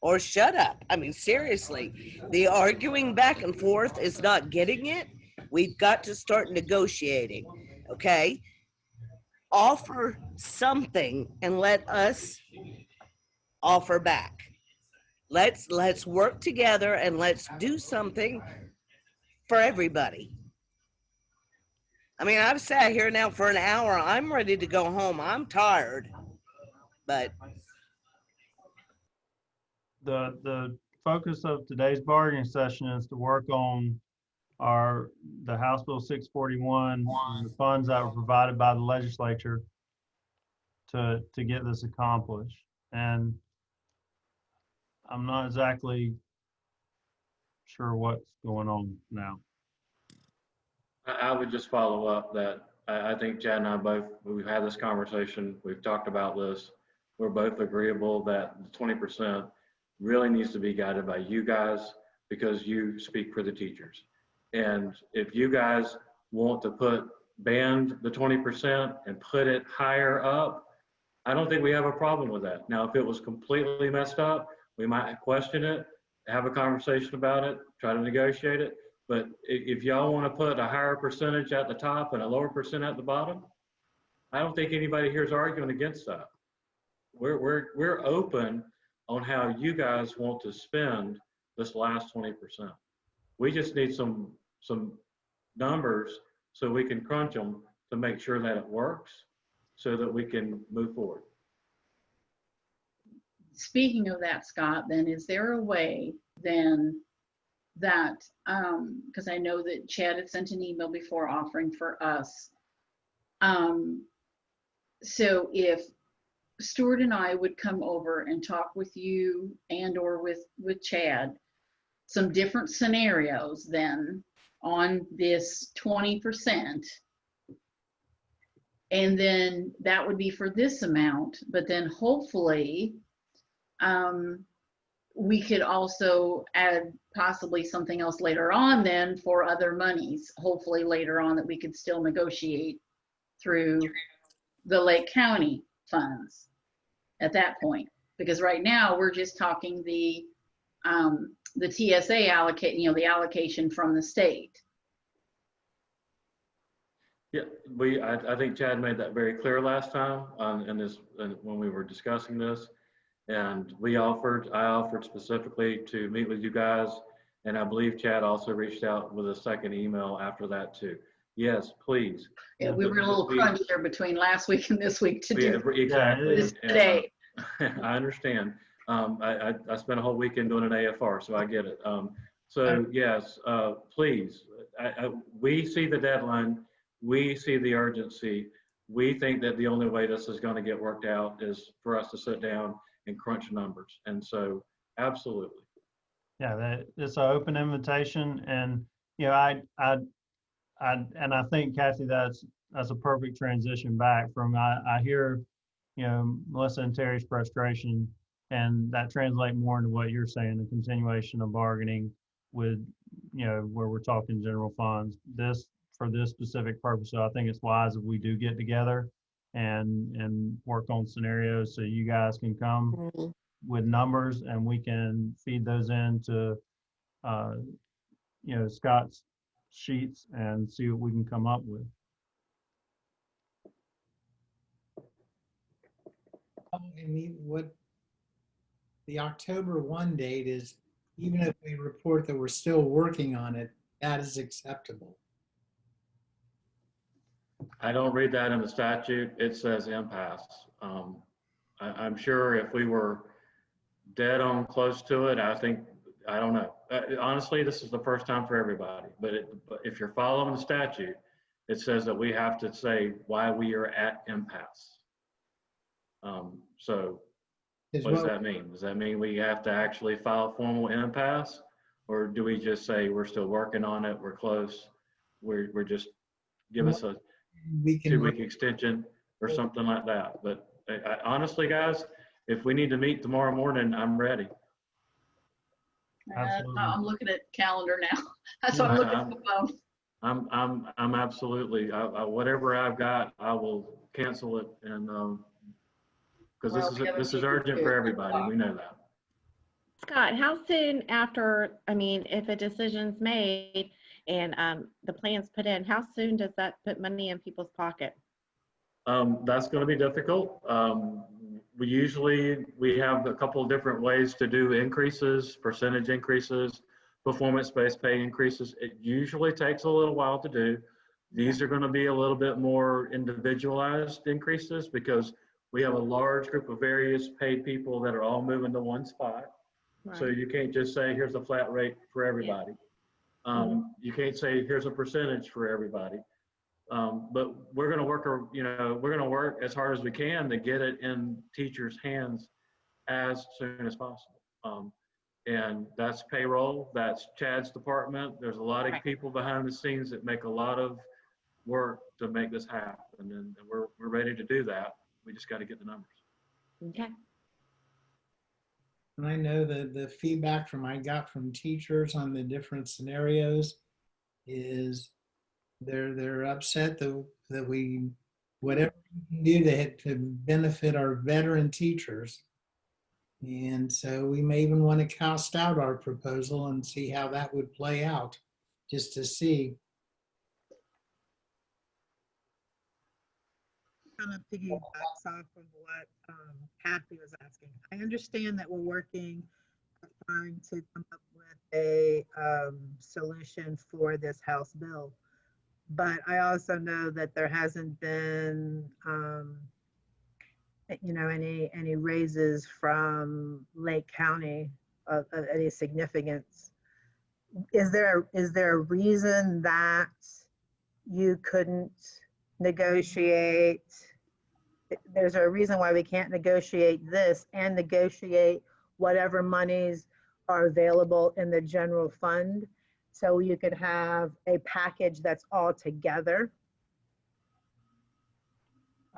or shut up. I mean, seriously, the arguing back and forth is not getting it. We've got to start negotiating, okay? Offer something and let us offer back. Let's work together and let's do something for everybody. I mean, I've sat here now for an hour. I'm ready to go home. I'm tired, but the focus of today's bargaining session is to work on the House Bill 641, the funds that were provided by the legislature to get this accomplished. And I'm not exactly sure what's going on now. I would just follow up that I think Chad and I both, we've had this conversation, we've talked about this. We're both agreeable that the 20% really needs to be guided by you guys because you speak for the teachers. And if you guys want to band the 20% and put it higher up, I don't think we have a problem with that. Now, if it was completely messed up, we might question it, have a conversation about it, try to negotiate it. But if y'all want to put a higher percentage at the top and a lower percent at the bottom, I don't think anybody here is arguing against that. We're open on how you guys want to spend this last 20%. We just need some numbers so we can crunch them to make sure that it works so that we can move forward. Speaking of that, Scott, then is there a way then that, because I know that Chad had sent an email before offering for us. So if Stuart and I would come over and talk with you and or with Chad, some different scenarios then on this 20%. And then that would be for this amount, but then hopefully we could also add possibly something else later on then for other monies, hopefully later on that we could still negotiate through the Lake County funds at that point. Because right now we're just talking the TSA allocate, the allocation from the state. Yeah, I think Chad made that very clear last time when we were discussing this. And I offered specifically to meet with you guys. And I believe Chad also reached out with a second email after that too. Yes, please. Yeah, we were a little crunch there between last week and this week to do exactly. this today. I understand. I spent a whole weekend doing an AFR, so I get it. So yes, please. We see the deadline. We see the urgency. We think that the only way this is going to get worked out is for us to sit down and crunch numbers. And so, absolutely. Yeah, it's an open invitation, and I think, Kathy, that's a perfect transition back from I hear Melissa and Terry's frustration, and that translates more into what you're saying, the continuation of bargaining with where we're talking general funds. For this specific purpose, so I think it's wise if we do get together and work on scenarios so you guys can come with numbers and we can feed those into Scott's sheets and see what we can come up with. What the October 1 date is, even if we report that we're still working on it, that is acceptable. I don't read that in the statute. It says impasse. I'm sure if we were dead on close to it, I don't know. Honestly, this is the first time for everybody. But if you're following the statute, it says that we have to say why we are at impasse. So Is what does what- that mean? Does that mean we have to actually file a formal impasse? Or do we just say, we're still working on it, we're close, we're just, give us a we can 2-week extension or something like that? But honestly, guys, if we need to meet tomorrow morning, I'm ready. Absolutely. I'm looking at calendar now. That's why I'm looking at the phone. I'm absolutely, whatever I've got, I will cancel it, and because Well, we have a this is meeting urgent too. for everybody. We know that. Scott, how soon after, I mean, if a decision's made and the plan's put in, how soon does that put money in people's pocket? That's going to be difficult. We have a couple of different ways to do increases, percentage increases, performance-based pay increases. It usually takes a little while to do. These are going to be a little bit more individualized increases because we have a large group of various paid people that are all moving to one spot. So you can't just say, here's a flat rate for everybody. You can't say, here's a percentage for everybody. But we're going to work, we're going to work as hard as we can to get it in teachers' hands as soon as possible. And that's payroll, that's Chad's department. There's a lot of people behind the scenes that make a lot of work to make this happen. And we're ready to do that. We just got to get the numbers. Okay. And I know that the feedback I got from teachers on the different scenarios is they're upset that we, whatever we can do to benefit our veteran teachers. And so we may even want to cast out our proposal and see how that would play out, just to see. Kind of piggybacks off of what Kathy was asking. I understand that we're working, trying to come up with a solution for this House bill, but I also know that there hasn't been, any raises from Lake County of any significance. Is there a reason that you couldn't negotiate? There's a reason why we can't negotiate this and negotiate whatever monies are available in the general fund, so you could have a package that's all together.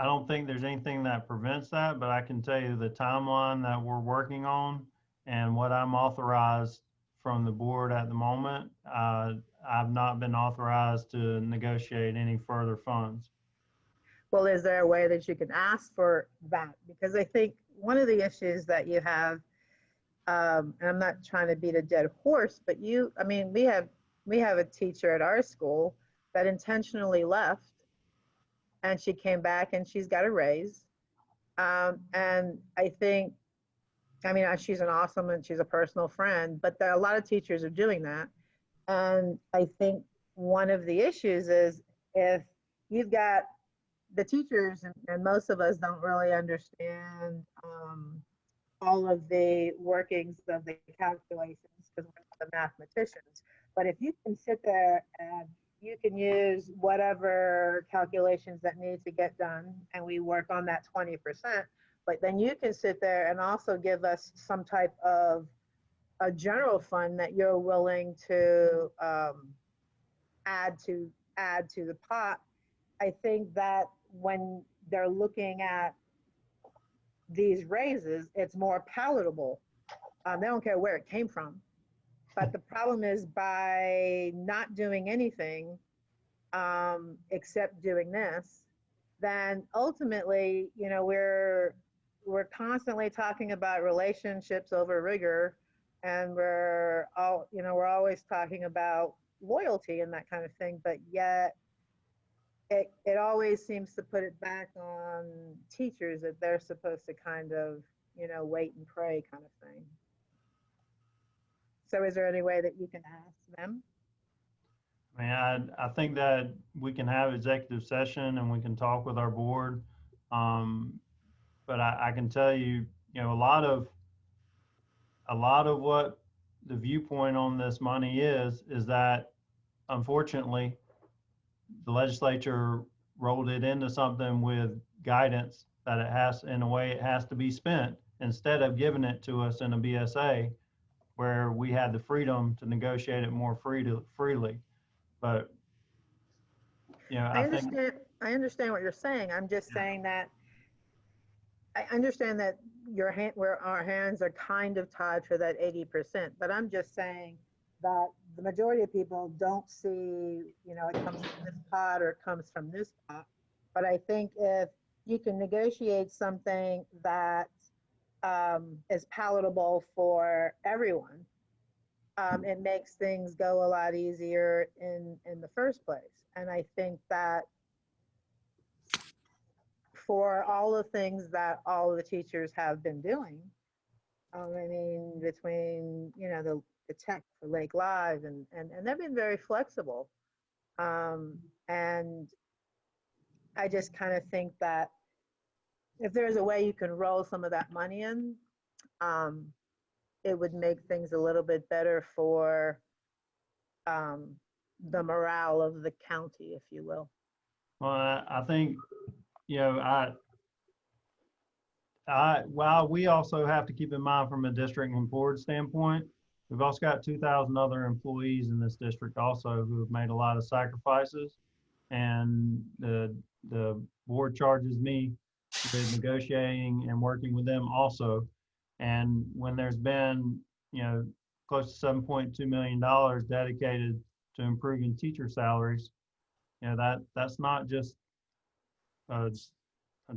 I don't think there's anything that prevents that, but I can tell you the timeline that we're working on and what I'm authorized from the board at the moment. I've not been authorized to negotiate any further funds. Well, is there a way that you can ask for that? Because I think one of the issues that you have, and I'm not trying to beat a dead horse, but we have a teacher at our school that intentionally left, and she came back and she's got a raise. And I think, she's an awesome and she's a personal friend, but a lot of teachers are doing that. And I think one of the issues is if you've got the teachers, and most of us don't really understand all of the workings of the calculations because we're not the mathematicians. But if you can sit there and you can use whatever calculations that need to get done, and we work on that 20%, but then you can sit there and also give us some type of a general fund that you're willing to add to the pot. I think that when they're looking at these raises, it's more palatable. They don't care where it came from. But the problem is by not doing anything except doing this, then ultimately, we're constantly talking about relationships over rigor, and we're always talking about loyalty and that kind of thing, but yet it always seems to put it back on teachers that they're supposed to kind of, wait and pray kind of thing. So is there any way that you can ask them? I think that we can have executive session and we can talk with our board. But I can tell you, a lot of what the viewpoint on this money is that unfortunately the legislature rolled it into something with guidance that it has, in a way, it has to be spent instead of giving it to us in a BSA where we had the freedom to negotiate it more freely. But, you know, I I think, understand what you're saying. I'm just saying that I understand that where our hands are kind of tied for that 80%, but I'm just saying that the majority of people don't see, you know, it comes from this pot or it comes from this pot. But I think if you can negotiate something that is palatable for everyone, it makes things go a lot easier in the first place. And I think that for all the things that all of the teachers have been doing, I mean, between, you know, the tech for Lake Live and they've been very flexible. And I just kind of think that if there's a way you can roll some of that money in, it would make things a little bit better for the morale of the county, if you will. well, I think, you know, while we also have to keep in mind from a district and board standpoint, we've also got 2,000 other employees in this district also who have made a lot of sacrifices. And the board charges me with negotiating and working with them also. And when there's been, you know, close to $7.2 million dedicated to improving teacher salaries, you know, that's not just a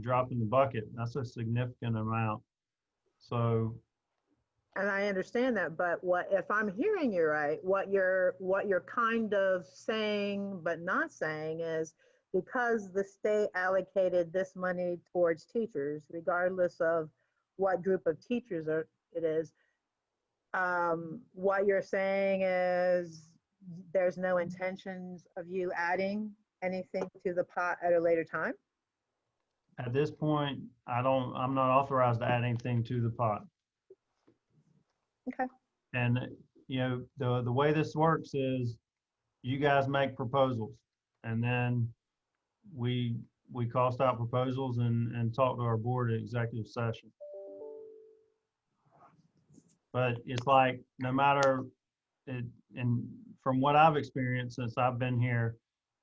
drop in the bucket. That's a significant amount. So, and I understand that, but what if I'm hearing you right, what you're kind of saying but not saying is, because the state allocated this money towards teachers, regardless of what group of teachers it is, what you're saying is there's no intentions of you adding anything to the pot at a later time? at this point, I'm not authorized to add anything to the pot. Okay. And, you know, the way this works is you guys make proposals, and then we cost out proposals and talk to our board at executive session. But it's like, no matter it, and from what I've experienced since I've been here,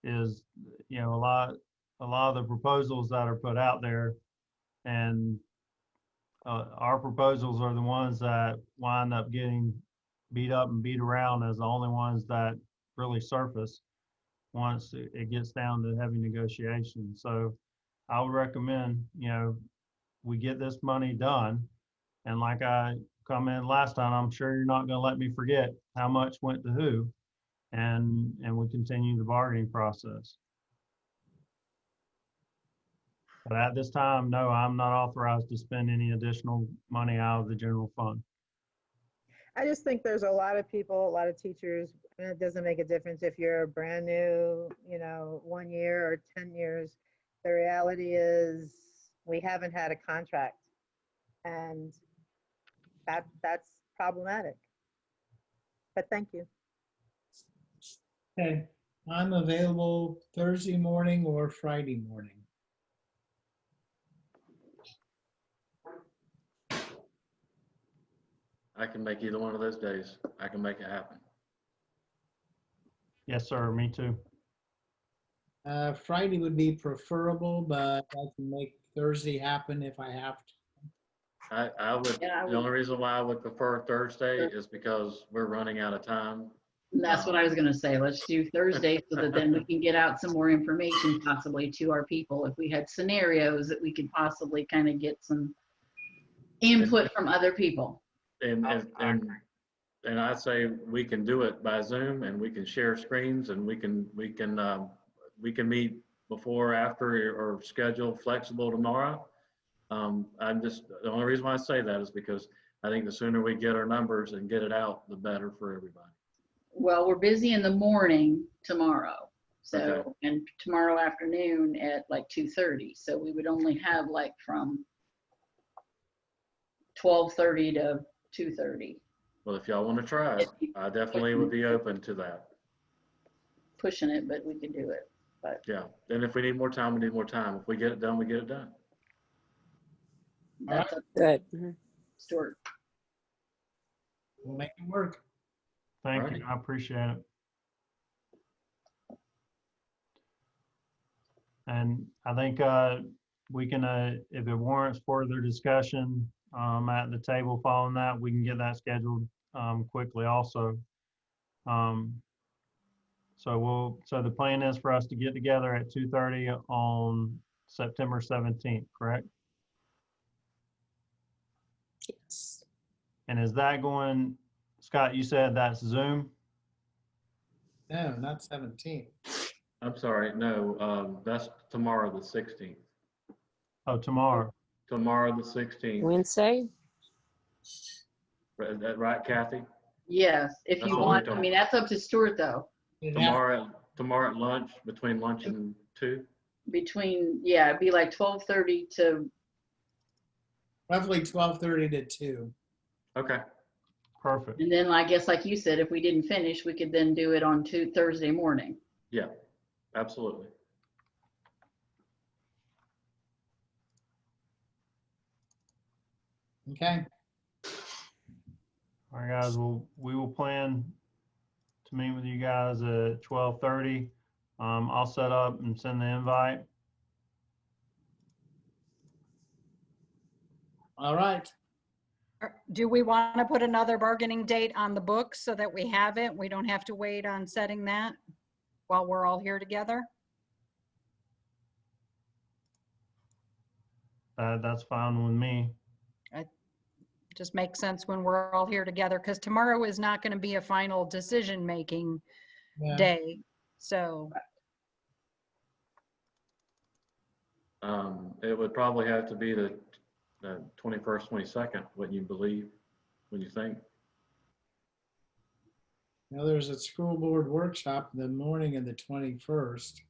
is, you know, a lot of the proposals that are put out there, and our proposals are the ones that wind up getting beat up and beat around as the only ones that really surface once it gets down to heavy negotiations. So I would recommend, you know, we get this money done. And like I commented last time, I'm sure you're not going to let me forget how much went to who, and we continue the bargaining process. But at this time, no, I'm not authorized to spend any additional money out of the general fund. I just think there's a lot of people, a lot of teachers, and it doesn't make a difference if you're brand new, you know, 1 year or 10 years. The reality is we haven't had a contract, and that's problematic. But thank you. Okay, I'm available Thursday morning or Friday morning. I can make either one of those days. I can make it happen. Yes, sir, me too. Friday would be preferable, but I can make Thursday happen if I have to. I would, the only reason why I would prefer Thursday is because we're running out of time. That's what I was gonna say. Let's do Thursday so that then we can get out some more information possibly to our people. If we had scenarios that we could possibly kind of get some input from other people. And I say we can do it by Zoom, and we can share screens, and we can meet before, after, or schedule flexible tomorrow. I'm just, the only reason why I say that is because I think the sooner we get our numbers and get it out, the better for everybody. Well, we're busy in the morning tomorrow. So, Okay. and tomorrow afternoon at like 2:30. So we would only have like from 12:30 to 2:30. Well, if y'all want to try it, I definitely would be open to that. Pushing it, but we could do it. But yeah, and if we need more time, we need more time. If we get it done, we get it done. That's a Good. Stuart. We'll make it work. Thank Alright. you. I appreciate it. And I think we can, if it warrants further discussion at the table following that, we can get that scheduled quickly also. So the plan is for us to get together at 2:30 on September 17th, correct? Yes. And is that going, Scott, you said that's Zoom? No, not 17. I'm sorry, no, that's tomorrow, the 16th. Oh, tomorrow. Tomorrow, the 16th. Wednesday? Is that right, Kathy? Yes, if That's you what we're want, I talking mean, that's up to Stuart though. Tomorrow at lunch, between lunch and 2? Between, yeah, it'd be like 12:30 to, Roughly 12:30 to 2. Okay. Perfect. and then I guess like you said, if we didn't finish, we could then do it on Thursday morning. Yeah, absolutely. Okay. All right, guys, we will plan to meet with you guys at 12:30. I'll set up and send the invite. All right. Do we want to put another bargaining date on the books so that we have it? We don't have to wait on setting that while we're all here together? That's fine with me. Just makes sense when we're all here together, because tomorrow is not going to be a final decision-making Yeah. day. So It would probably have to be the 21st, 22nd, wouldn't you believe? What do you think? Now there's a school board workshop the morning of the 21st.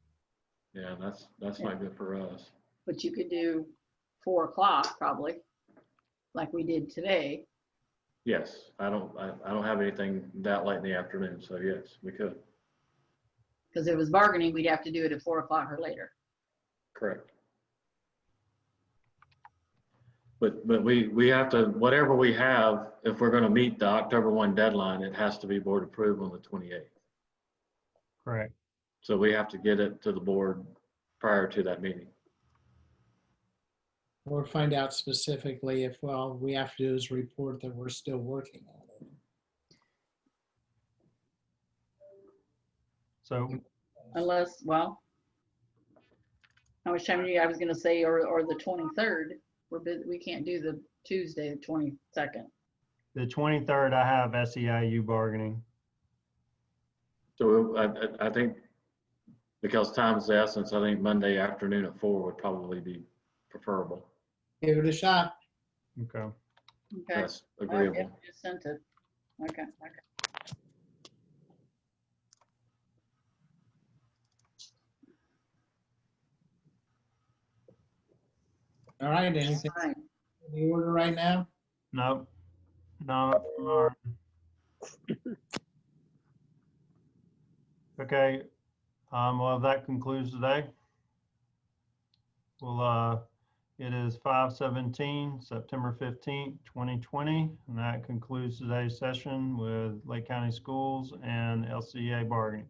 Yeah, that's not good for us. But you could do 4 o'clock probably, like we did today. Yes, I don't have anything that late in the afternoon, so yes, we could. Because if it was bargaining, we'd have to do it at 4 o'clock or later. Correct. But we have to, whatever we have, if we're going to meet the October 1 deadline, it has to be board approved on the 28th. Correct. So we have to get it to the board prior to that meeting. Or find out specifically if, well, we have to do is report that we're still working on it. So Unless, well, how much time do you, I was gonna say, or the 23rd, we're busy, we can't do the Tuesday, the 22nd. the 23rd, I have SEIU bargaining. So I think because time is the essence, I think Monday afternoon at 4 would probably be preferable. Give it a shot. Okay. Okay. That's Oh, agreeable. yeah, just sent it. Okay. All right, anything Fine. in the order right now? Nope. No. All right. Okay. Well, that concludes today. Well, it is 5/17, September 15th, 2020, and that concludes today's session with Lake County Schools and LCEA bargaining.